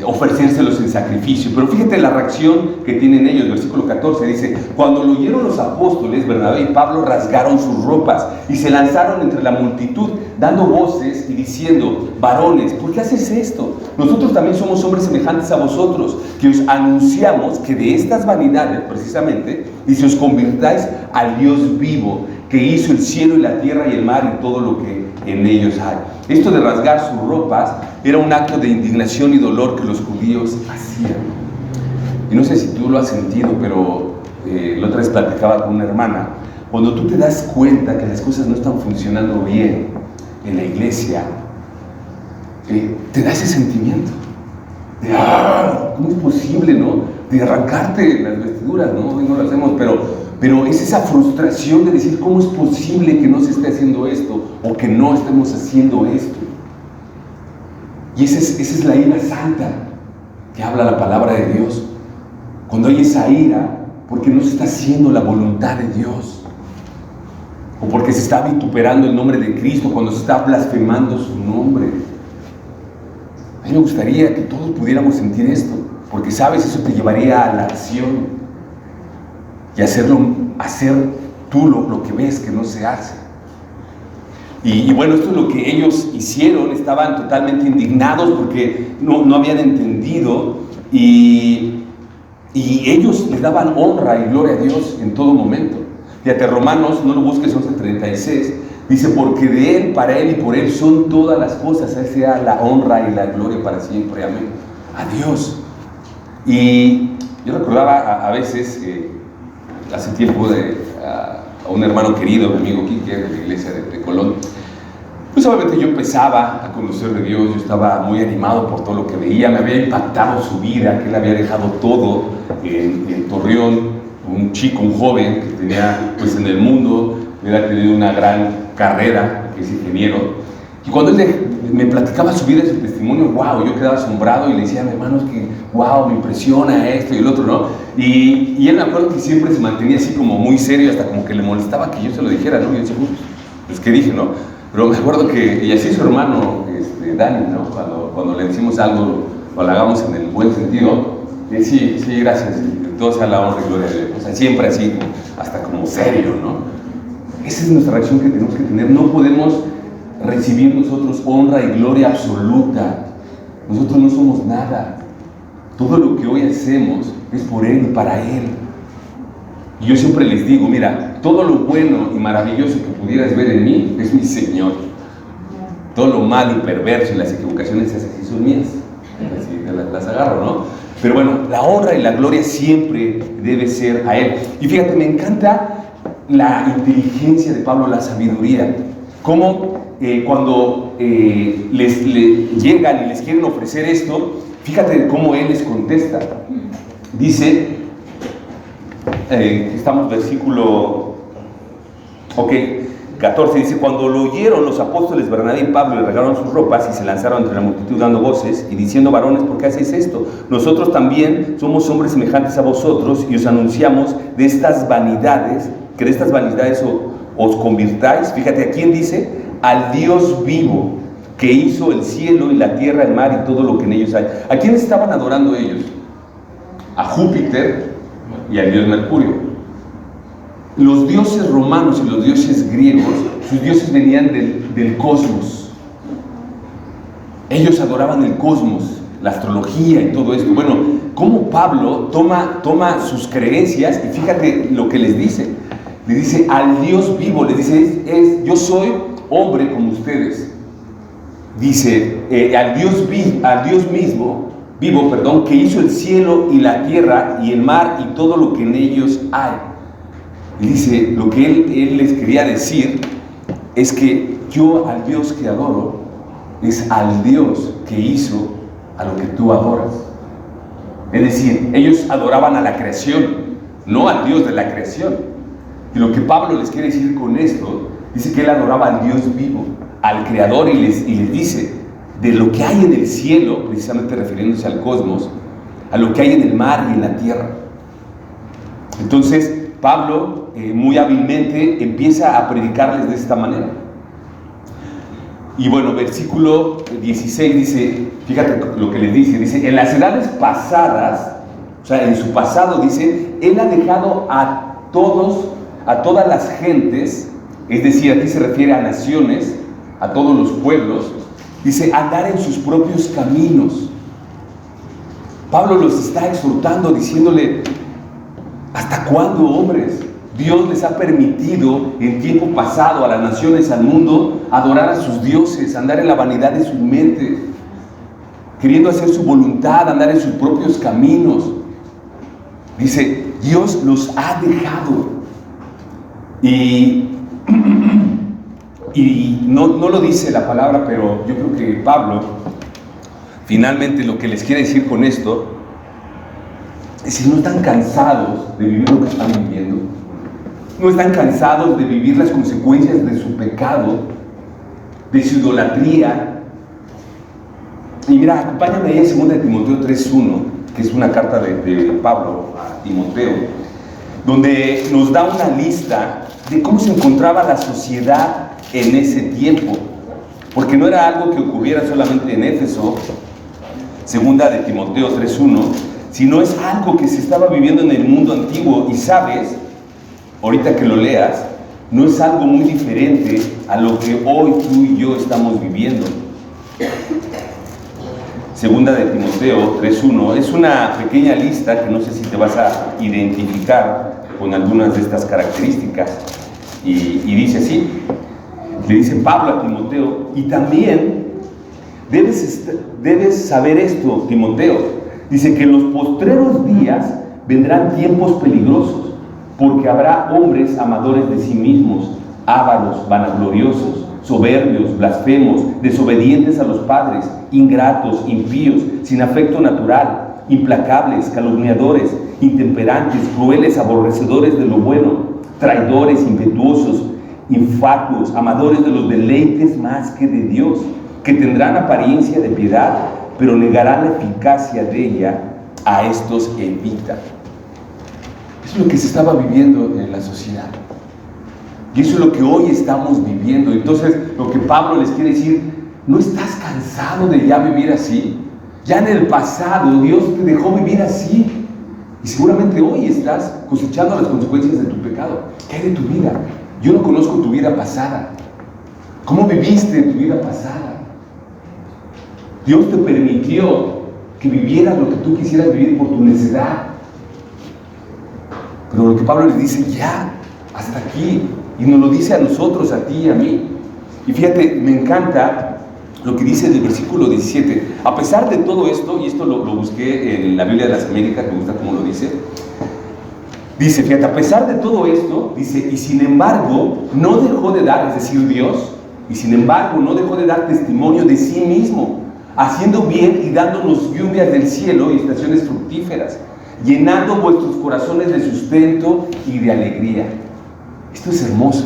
ofrecérselos en sacrificio. Pero fíjate la reacción que tienen ellos. Versículo 14 dice: cuando lo oyeron los apóstoles, Bernabé y Pablo rasgaron sus ropas y se lanzaron entre la multitud, dando voces y diciendo: varones, ¿por qué haces esto? Nosotros también somos hombres semejantes a vosotros, que os anunciamos que de estas vanidades, precisamente, y si os convirtáis al Dios vivo, que hizo el cielo y la tierra y el mar y todo lo que en ellos hay. Esto de rasgar sus ropas era un acto de indignación y dolor que los judíos hacían. Y no sé si tú lo has sentido, pero la otra vez platicaba con una hermana. Cuando tú te das cuenta que las cosas no están funcionando bien en la iglesia, te da ese sentimiento de ¿cómo es posible, no? De arrancarte las vestiduras, ¿no? Hoy no lo hacemos, pero es esa frustración de decir: ¿cómo es posible que no se esté haciendo esto o que no estemos haciendo esto? Y esa es la ira santa que habla la palabra de Dios. Cuando hay esa ira, porque no se está haciendo la voluntad de Dios, o porque se está vituperando el nombre de Cristo, cuando se está blasfemando su nombre. A mí me gustaría que todos pudiéramos sentir esto, porque sabes, eso te llevaría a la acción y hacer tú lo que ves que no se hace. Y bueno, esto es lo que ellos hicieron. Estaban totalmente indignados porque no habían entendido, y ellos le daban honra y gloria a Dios en todo momento. Fíjate, Romanos, no lo busques, 11:36, dice: porque de Él, para Él y por Él son todas las cosas, a Él sea la honra y la gloria para siempre, amén. A Dios. Y yo recordaba a veces, hace tiempo, a un hermano querido, mi amigo Quique, de la iglesia de Colón. Pues obviamente yo empezaba a conocer de Dios, yo estaba muy animado por todo lo que veía, me había impactado su vida, que él había dejado todo en Torreón, un chico, un joven que tenía, pues en el mundo, había tenido una gran carrera, que es ingeniero. Y cuando él me platicaba su vida, su testimonio, wow, yo quedaba asombrado y le decía a mi hermano: es que wow, me impresiona esto y el otro, ¿no? Y él, me acuerdo que siempre se mantenía así como muy serio, hasta como que le molestaba que yo se lo dijera, ¿no? Y yo decía: pues ¿qué dije, no? Pero me acuerdo que, y así su hermano Dani, ¿no? Cuando le decimos algo, lo hagamos en el buen sentido, y sí, gracias, todo sea la honra y gloria de Dios. O sea, siempre así, hasta como serio, ¿no? Esa es nuestra reacción que tenemos que tener. No podemos recibir nosotros honra y gloria absoluta. Nosotros no somos nada. Todo lo que hoy hacemos es por Él y para Él. Y yo siempre les digo: mira, todo lo bueno y maravilloso que pudieras ver en mí es mi Señor. Todo lo malo y perverso y las equivocaciones esas sí son mías. Así las agarro, ¿no? Pero bueno, la honra y la gloria siempre debe ser a Él. Y fíjate, me encanta la inteligencia de Pablo, la sabiduría. Cómo cuando les llegan y les quieren ofrecer esto, fíjate cómo él les contesta. Dice, estamos versículo 14, dice: cuando lo oyeron los apóstoles Bernabé y Pablo, le regaron sus ropas y se lanzaron entre la multitud dando voces y diciendo: varones, ¿por qué hacéis esto? Nosotros también somos hombres semejantes a vosotros y os anunciamos de estas vanidades, que de estas vanidades os convirtáis. Fíjate, ¿a quién dice? Al Dios vivo, que hizo el cielo y la tierra, el mar y todo lo que en ellos hay. ¿A quién estaban adorando ellos? A Júpiter y al dios Mercurio. Los dioses romanos y los dioses griegos, sus dioses venían del cosmos. Ellos adoraban el cosmos, la astrología y todo esto. Bueno, ¿cómo Pablo toma sus creencias? Y fíjate lo que les dice. Le dice al Dios vivo, le dice: yo soy hombre como ustedes. dice, al Dios mismo, vivo, perdón, que hizo el cielo y la tierra y el mar y todo lo que en ellos hay. Y dice, lo que él les quería decir es que yo al Dios que adoro es al Dios que hizo a lo que tú adoras. Es decir, ellos adoraban a la creación, no al Dios de la creación. Y lo que Pablo les quiere decir con esto, dice que él adoraba al Dios vivo, al Creador, y les dice, de lo que hay en el cielo, precisamente refiriéndose al cosmos, a lo que hay en el mar y en la tierra. Entonces, Pablo, muy hábilmente, empieza a predicarles de esta manera. Y bueno, versículo 16 dice, fíjate lo que les dice, en las edades pasadas, o sea, en su pasado, dice, él ha dejado a todas las gentes, es decir, aquí se refiere a naciones, a todos los pueblos, dice, andar en sus propios caminos. Pablo los está exhortando, diciéndole, ¿hasta cuándo, hombres? Dios les ha permitido en tiempo pasado a las naciones, al mundo, adorar a sus dioses, andar en la vanidad de su mente, queriendo hacer su voluntad, andar en sus propios caminos. Dice, Dios los ha dejado. Y no lo dice la palabra, pero yo creo que Pablo, finalmente lo que les quiere decir con esto, es si no están cansados de vivir lo que están viviendo, no están cansados de vivir las consecuencias de su pecado, de su idolatría. Y mira, acompáñame ahí en 2 Timoteo 3:1, que es una carta de Pablo a Timoteo, donde nos da una lista de cómo se encontraba la sociedad en ese tiempo, porque no era algo que ocurriera solamente en Éfeso, 2 Timoteo 3:1, sino es algo que se estaba viviendo en el mundo antiguo. Y sabes, ahorita que lo leas, no es algo muy diferente a lo que hoy tú y yo estamos viviendo. 2 Timoteo 3:1 es una pequeña lista que no sé si te vas a identificar con algunas de estas características, y dice así, le dice Pablo a Timoteo, y también debes saber esto, Timoteo, dice que en los postreros días vendrán tiempos peligrosos, porque habrá hombres amadores de sí mismos, ávaros, vanagloriosos, soberbios, blasfemos, desobedientes a los padres, ingratos, impíos, sin afecto natural, implacables, calumniadores, intemperantes, crueles, aborrecedores de lo bueno, traidores, impetuosos, infatuos, amadores de los deleites más que de Dios, que tendrán apariencia de piedad, pero negarán la eficacia de ella. A estos evita. Eso es lo que se estaba viviendo en la sociedad, y eso es lo que hoy estamos viviendo. Entonces, lo que Pablo les quiere decir, ¿no estás cansado de ya vivir así? Ya en el pasado Dios te dejó vivir así, y seguramente hoy estás cosechando las consecuencias de tu pecado. ¿Qué hay de tu vida? Yo no conozco tu vida pasada. ¿Cómo viviste tu vida pasada? Dios te permitió que vivieras lo que tú quisieras vivir por tu necedad. Pero lo que Pablo les dice, ya, hasta aquí. Y nos lo dice a nosotros, a ti y a mí. Y fíjate, me encanta lo que dice del versículo 17. A pesar de todo esto, y esto lo busqué en la Biblia de las Américas, me gusta cómo lo dice. Dice, fíjate, a pesar de todo esto, dice, y sin embargo, no dejó de dar, es decir, Dios, y sin embargo, no dejó de dar testimonio de sí mismo, haciendo bien y dándonos lluvias del cielo y estaciones fructíferas, llenando vuestros corazones de sustento y de alegría. Esto es hermoso,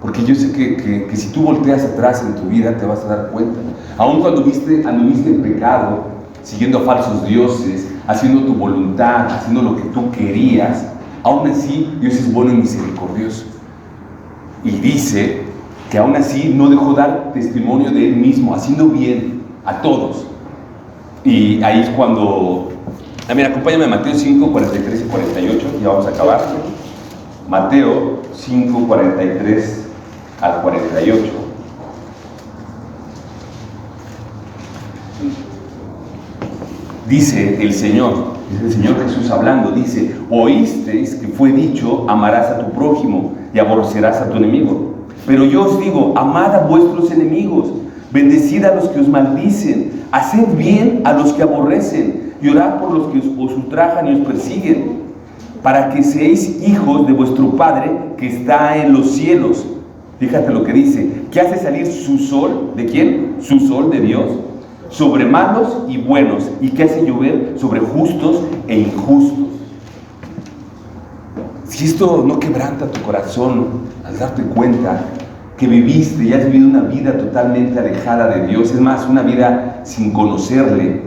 porque yo sé que si tú volteas atrás en tu vida te vas a dar cuenta. Aun cuando anduviste en pecado, siguiendo a falsos dioses, haciendo tu voluntad, haciendo lo que tú querías, aún así Dios es bueno y misericordioso. Y dice que aún así no dejó dar testimonio de Él mismo, haciendo bien a todos. Y ahí es cuando... Mira, acompáñame a Mateo 5, 43 y 48, ya vamos a acabar. Mateo 5, 43 al 48. Dice el Señor Jesús hablando, dice, oísteis que fue dicho, amarás a tu prójimo y aborrecerás a tu enemigo. Pero yo os digo, amad a vuestros enemigos, Bendecid a los que os maldicen, haced bien a los que aborrecen, y orad por los que os ultrajan y os persiguen, para que seáis hijos de vuestro Padre que está en los cielos. Fíjate lo que dice, que hace salir su sol, ¿de quién? Su sol de Dios, sobre malos y buenos, y que hace llover sobre justos e injustos. Si esto no quebranta tu corazón al darte cuenta que viviste y has vivido una vida totalmente alejada de Dios, es más, una vida sin conocerle,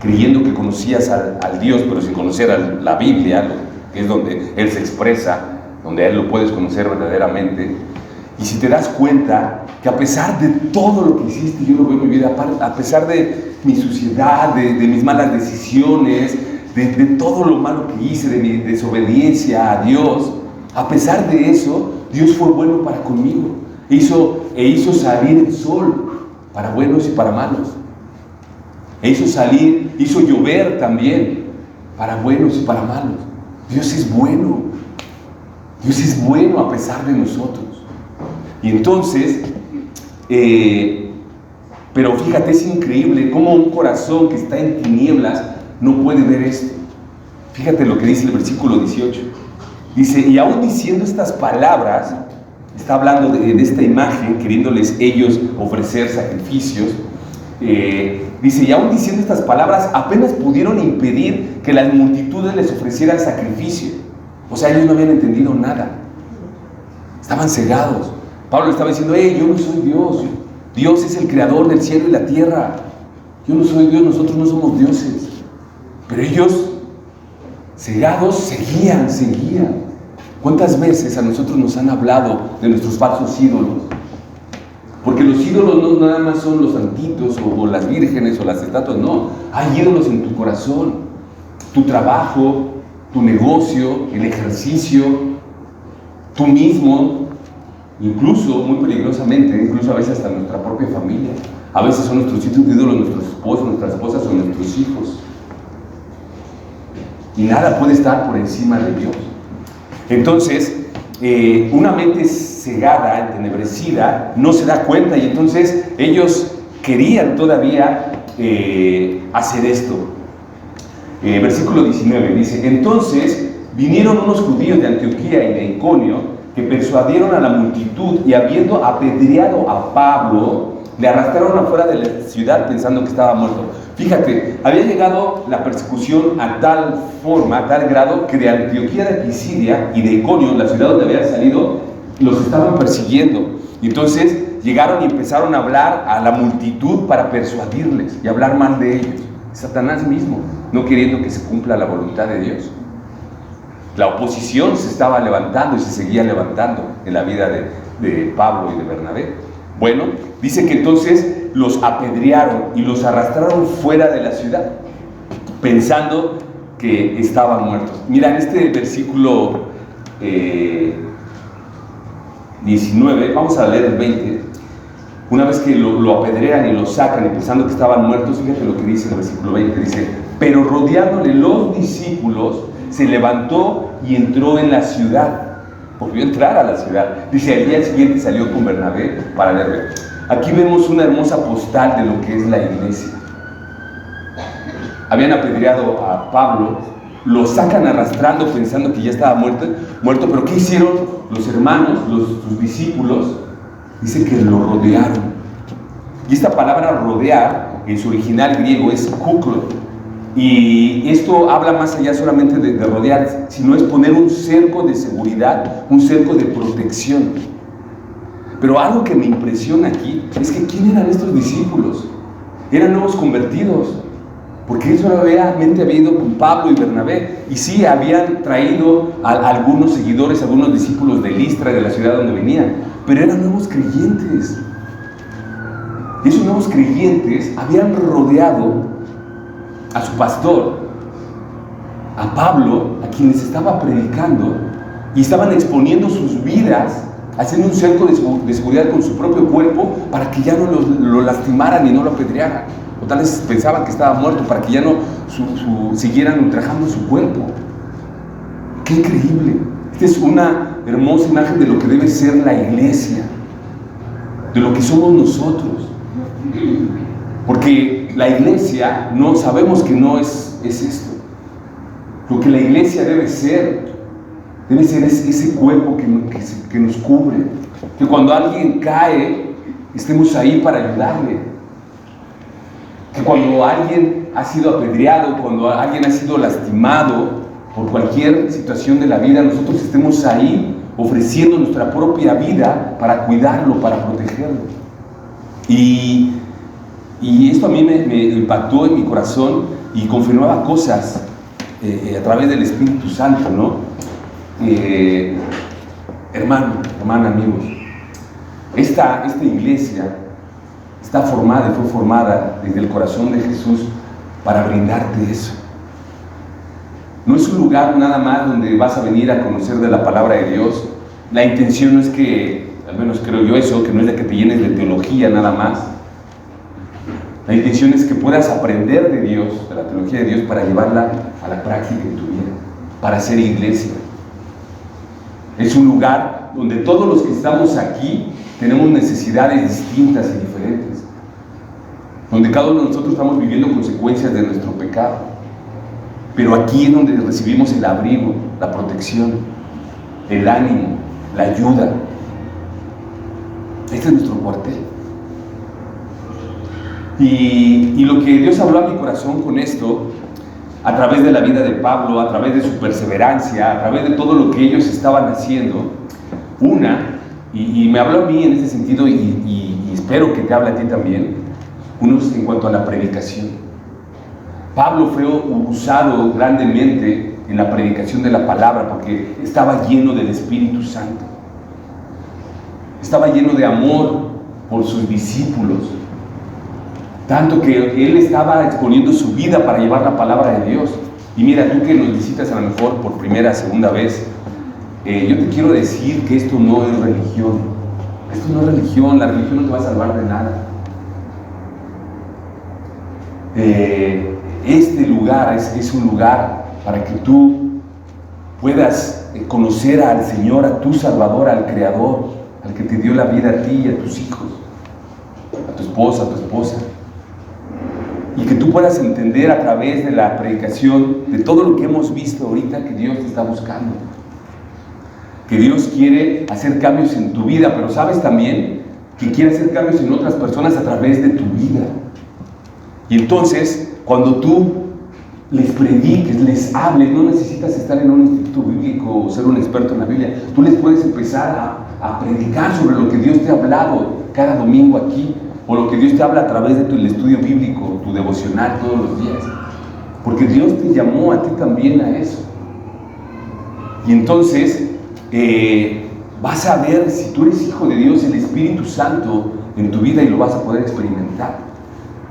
creyendo que conocías al Dios, pero sin conocer a la Biblia, que es donde Él se expresa, donde a Él lo puedes conocer verdaderamente. Y si te das cuenta que a pesar de todo lo que hiciste, yo lo veo en mi vida, a pesar de mi suciedad, de mis malas decisiones, de todo lo malo que hice, de mi desobediencia a Dios, a pesar de eso, Dios fue bueno para conmigo. Hizo salir el sol para buenos y para malos. Hizo llover también para buenos y para malos. Dios es bueno. Dios es bueno a pesar de nosotros. Y entonces, pero fíjate, es increíble cómo un corazón que está en tinieblas no puede ver esto. Fíjate lo que dice el versículo 18. Dice, y aún diciendo estas palabras, está hablando de esta imagen, queriéndoles ellos ofrecer sacrificios. Dice, y aún diciendo estas palabras, apenas pudieron impedir que las multitudes les ofrecieran sacrificio. O sea, ellos no habían entendido nada. Estaban cegados. Pablo estaba diciendo, yo no soy Dios. Dios es el creador del cielo y la tierra. Yo no soy Dios, nosotros no somos dioses. Pero ellos, cegados, seguían. ¿Cuántas veces a nosotros nos han hablado de nuestros falsos ídolos? Porque los ídolos no nada más son los santitos o las vírgenes o las estatuas, no. Hay ídolos en tu corazón. Tu trabajo, tu negocio, el ejercicio, tú mismo, incluso muy peligrosamente, incluso a veces hasta nuestra propia familia. A veces son nuestros ídolos, nuestros esposos, nuestras esposas o nuestros hijos. Y nada puede estar por encima de Dios. Entonces, una mente cegada, entenebrecida, no se da cuenta, y entonces ellos querían todavía hacer esto. Versículo 19 dice, entonces vinieron unos judíos de Antioquía y de Iconio que persuadieron a la multitud, y habiendo apedreado a Pablo, le arrastraron afuera de la ciudad pensando que estaba muerto. Fíjate, había llegado la persecución a tal forma, a tal grado, que de Antioquía de Pisidia y de Iconio, la ciudad donde habían salido, los estaban persiguiendo. Y entonces llegaron y empezaron a hablar a la multitud para persuadirles y hablar mal de ellos. Satanás mismo, no queriendo que se cumpla la voluntad de Dios. La oposición se estaba levantando y se seguía levantando en la vida de Pablo y de Bernabé. Bueno, dice que entonces los apedrearon y los arrastraron fuera de la ciudad, pensando que estaban muertos. Mira, en este versículo 19, vamos a leer el 20. Una vez que lo apedrean y lo sacan y pensando que estaban muertos, fíjate lo que dice el versículo 20, dice, pero rodeándole los discípulos, se levantó y entró en la ciudad. Volvió a entrar a la ciudad. Dice, al día siguiente salió con Bernabé para Derbe. Aquí vemos una hermosa postal de lo que es la iglesia. Habían apedreado a Pablo, lo sacan arrastrando pensando que ya estaba muerto, pero ¿qué hicieron los hermanos, sus discípulos? Dice que lo rodearon. Y esta palabra rodear, en su original griego, es kuklo. Y esto habla más allá solamente de rodear, sino es poner un cerco de seguridad, un cerco de protección. Pero algo que me impresiona aquí es que ¿quién eran estos discípulos? Eran nuevos convertidos, porque eso solamente había ido con Pablo y Bernabé, y sí habían traído a algunos seguidores, algunos discípulos de Listra, de la ciudad donde venían, pero eran nuevos creyentes. Y esos nuevos creyentes habían rodeado a su pastor, a Pablo, a quien les estaba predicando, y estaban exponiendo sus vidas, haciendo un cerco de seguridad con su propio cuerpo para que ya no lo lastimaran y no lo apedrearan, o tal vez pensaban que estaba muerto para que ya no siguieran ultrajando su cuerpo. ¡Qué increíble! Esta es una hermosa imagen de lo que debe ser la iglesia, de lo que somos nosotros. Porque la iglesia, no sabemos que no es esto. Lo que la iglesia debe ser ese cuerpo que nos cubre. Que cuando alguien cae, estemos ahí para ayudarle. Que cuando alguien ha sido apedreado, cuando alguien ha sido lastimado por cualquier situación de la vida, nosotros estemos ahí ofreciendo nuestra propia vida para cuidarlo, para protegerlo. Y esto a mí me impactó en mi corazón y confirmaba cosas a través del Espíritu Santo, ¿no? Hermana, amigos, esta iglesia está formada y fue formada desde el corazón de Jesús para brindarte eso. No es un lugar nada más donde vas a venir a conocer de la palabra de Dios. La intención no es que, al menos creo yo eso, que no es de que te llenes de teología nada más. La intención es que puedas aprender de Dios, de la teología de Dios, para llevarla a la práctica en tu vida, para ser iglesia. Es un lugar donde todos los que estamos aquí tenemos necesidades distintas y diferentes, donde cada uno de nosotros estamos viviendo consecuencias de nuestro pecado. Pero aquí es donde recibimos el abrigo, la protección, el ánimo, la ayuda. Este es nuestro cuartel. Y lo que Dios habló a mi corazón con esto, a través de la vida de Pablo, a través de su perseverancia, a través de todo lo que ellos estaban haciendo, y me habló a mí en ese sentido, y espero que te hable a ti también, en cuanto a la predicación. Pablo fue usado grandemente en la predicación de la palabra porque estaba lleno del Espíritu Santo. Estaba lleno de amor por sus discípulos. Tanto que él estaba exponiendo su vida para llevar la palabra de Dios. Y mira, tú que nos visitas a lo mejor por primera, segunda vez, yo te quiero decir que esto no es religión. Esto no es religión, la religión no te va a salvar de nada. Este lugar es un lugar para que tú puedas conocer al Señor, a tu Salvador, al Creador, al que te dio la vida a ti y a tus hijos, a tu esposa, a tu esposa. Y que tú puedas entender a través de la predicación de todo lo que hemos visto ahorita que Dios te está buscando. Que Dios quiere hacer cambios en tu vida, pero sabes también que quiere hacer cambios en otras personas a través de tu vida. Y entonces, cuando tú les prediques, les hables, no necesitas estar en un instituto bíblico o ser un experto en la Biblia. Tú les puedes empezar a predicar sobre lo que Dios te ha hablado cada domingo aquí, o lo que Dios te habla a través de tu estudio bíblico, tu devocional todos los días. Porque Dios te llamó a ti también a eso. Y entonces, vas a ver, si tú eres hijo de Dios, el Espíritu Santo en tu vida y lo vas a poder experimentar.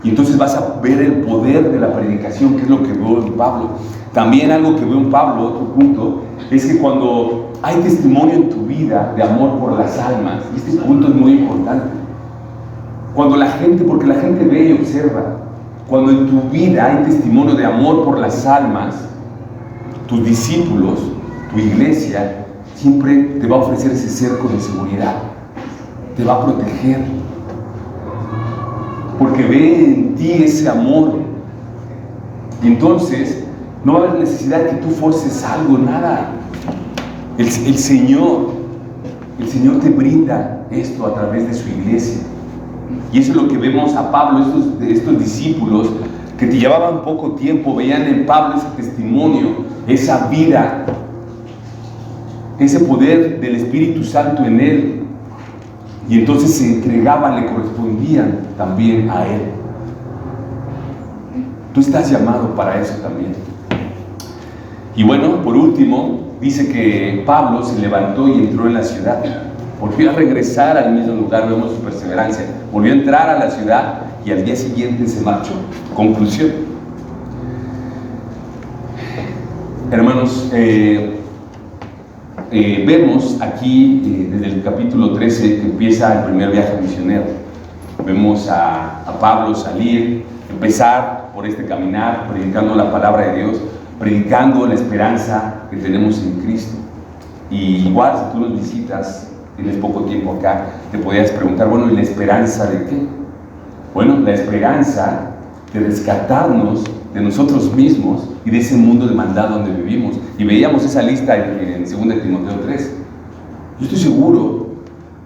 Y entonces vas a ver el poder de la predicación, que es lo que veo en Pablo. También algo que veo en Pablo, otro punto, es que cuando hay testimonio en tu vida de amor por las almas, y este punto es muy importante, cuando la gente, porque la gente ve y observa, cuando en tu vida hay testimonio de amor por las almas, tus discípulos, tu iglesia, siempre te va a ofrecer ese cerco de seguridad, te va a proteger, porque ve en ti ese amor. Y entonces no va a haber necesidad de que tú forces algo, nada. El Señor te brinda esto a través de su iglesia. Y eso es lo que vemos a Pablo, estos discípulos que te llevaban poco tiempo, veían en Pablo ese testimonio, esa vida, ese poder del Espíritu Santo en él. Y entonces se entregaban, le correspondían también a él. Tú estás llamado para eso también. Y bueno, por último, dice que Pablo se levantó y entró en la ciudad. Volvió a regresar al mismo lugar, vemos su perseverancia. Volvió a entrar a la ciudad y al día siguiente se marchó. Conclusión. Hermanos, vemos aquí desde el capítulo 13 que empieza el primer viaje misionero. Vemos a Pablo salir, empezar por este caminar, predicando la palabra de Dios, predicando la esperanza que tenemos en Cristo. Y igual, si tú nos visitas, tienes poco tiempo acá, te podías preguntar, bueno, ¿y la esperanza de qué? Bueno, la esperanza de rescatarnos de nosotros mismos y de ese mundo de maldad donde vivimos. Y veíamos esa lista en 2 Timoteo 3. Yo estoy seguro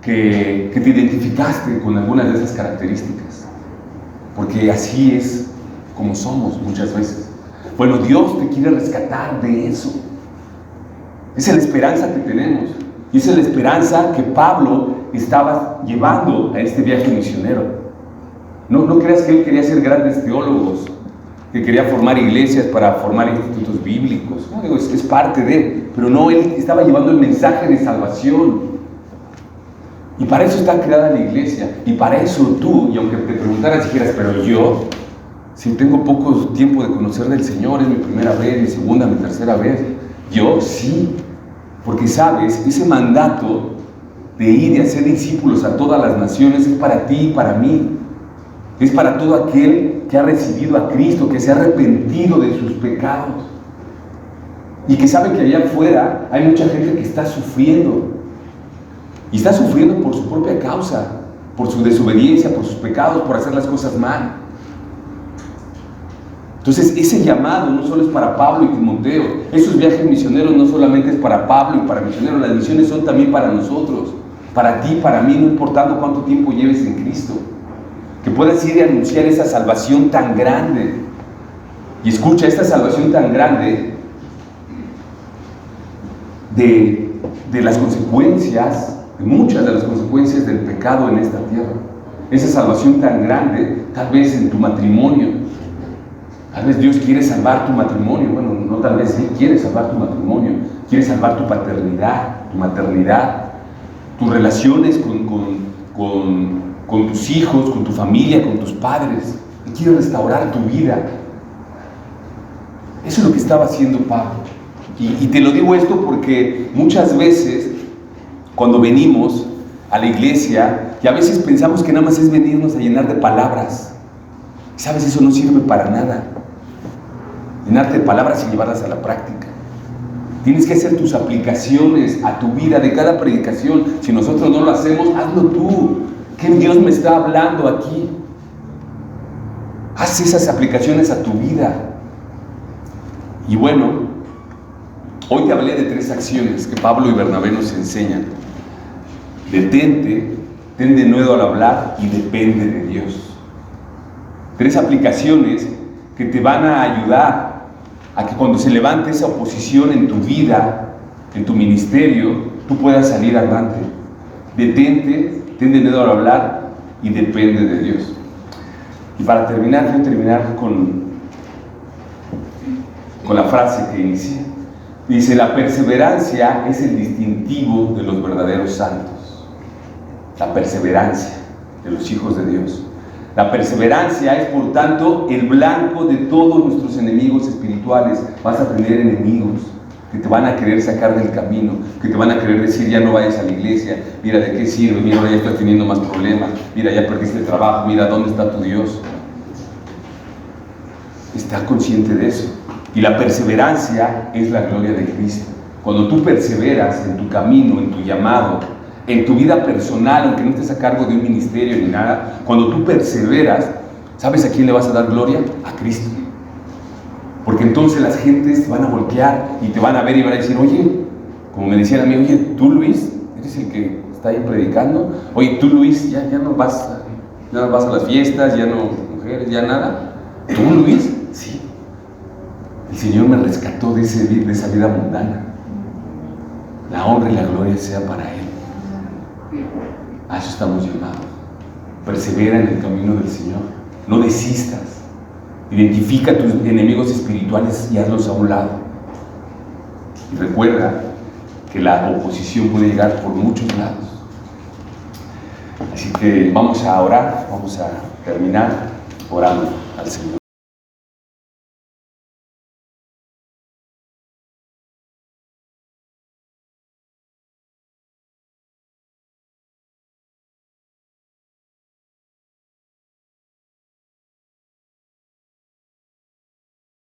que te identificaste con algunas de esas características, porque así es como somos muchas veces. Bueno, Dios te quiere rescatar de eso. Esa es la esperanza que tenemos. Y esa es la esperanza que Pablo estaba llevando a este viaje misionero. No creas que él quería ser grandes teólogos, que quería formar iglesias para formar institutos bíblicos. No, digo, es parte de, pero no, él estaba llevando el mensaje de salvación. Y para eso está creada la iglesia. Y para eso tú, y aunque te preguntaras si quieras, pero yo, si tengo poco tiempo de conocer del Señor, es mi primera vez, mi segunda, mi tercera vez, yo sí. Porque sabes, ese mandato de ir y hacer discípulos a todas las naciones es para ti y para mí. Es para todo aquel que ha recibido a Cristo, que se ha arrepentido de sus pecados. Y que sabe que allá afuera hay mucha gente que está sufriendo. Y está sufriendo por su propia causa, por su desobediencia, por sus pecados, por hacer las cosas mal. Entonces, ese llamado no solo es para Pablo y Timoteo. Esos viajes misioneros no solamente es para Pablo y para misioneros. Las misiones son también para nosotros. Para ti, para mí, no importando cuánto tiempo lleves en Cristo. Que puedas ir y anunciar esa salvación tan grande. Y escucha, esta salvación tan grande de las consecuencias, de muchas de las consecuencias del pecado en esta tierra. Esa salvación tan grande, tal vez en tu matrimonio. Tal vez Dios quiere salvar tu matrimonio. Bueno, no tal vez Él quiere salvar tu matrimonio. Quiere salvar tu paternidad, tu maternidad, tus relaciones con tus hijos, con tu familia, con tus padres. Él quiere restaurar tu vida. Eso es lo que estaba haciendo Pablo. Y te lo digo esto porque muchas veces cuando venimos a la iglesia, y a veces pensamos que nada más es venirnos a llenar de palabras. ¿Sabes? Eso no sirve para nada. Llenarte de palabras y llevarlas a la práctica. Tienes que hacer tus aplicaciones a tu vida de cada predicación. Si nosotros no lo hacemos, hazlo tú. ¿Qué Dios me está hablando aquí? Haz esas aplicaciones a tu vida. Y bueno, hoy te hablé de 3 acciones que Pablo y Bernabé nos enseñan. Detente, ten denuedo al hablar y depende de Dios. 3 aplicaciones que te van a ayudar a que cuando se levante esa oposición en tu vida, en tu ministerio, tú puedas salir adelante. Detente, ten denuedo al hablar y depende de Dios. Y para terminar, quiero terminar con la frase que inicia. Dice, la perseverancia es el distintivo de los verdaderos santos. La perseverancia de los hijos de Dios. La perseverancia es, por tanto, el blanco de todos nuestros enemigos espirituales. Vas a tener enemigos que te van a querer sacar del camino, que te van a querer decir, ya no vayas a la iglesia, mira, ¿de qué sirve? Mira, ya estás teniendo más problemas, mira, ya perdiste el trabajo, mira, ¿dónde está tu Dios? Está consciente de eso. Y la perseverancia es la gloria de Cristo. Cuando tú perseveras en tu camino, en tu llamado, en tu vida personal, aunque no estés a cargo de un ministerio ni nada, cuando tú perseveras, ¿sabes a quién le vas a dar gloria? A Cristo. Porque entonces las gentes te van a voltear y te van a ver y van a decir, oye, como me decían a mí, oye, tú Luis, eres el que está ahí predicando, oye, tú Luis, ya no vas a las fiestas, ya no mujeres, ya nada. ¿Tú Luis? Sí. El Señor me rescató de esa vida mundana. La honra y la gloria sea para Él. A eso estamos llamados. Persevera en el camino del Señor. No desistas. Identifica a tus enemigos espirituales y hazlos a un lado. Y recuerda que la oposición puede llegar por muchos lados. Así que vamos a orar, vamos a terminar orando al Señor.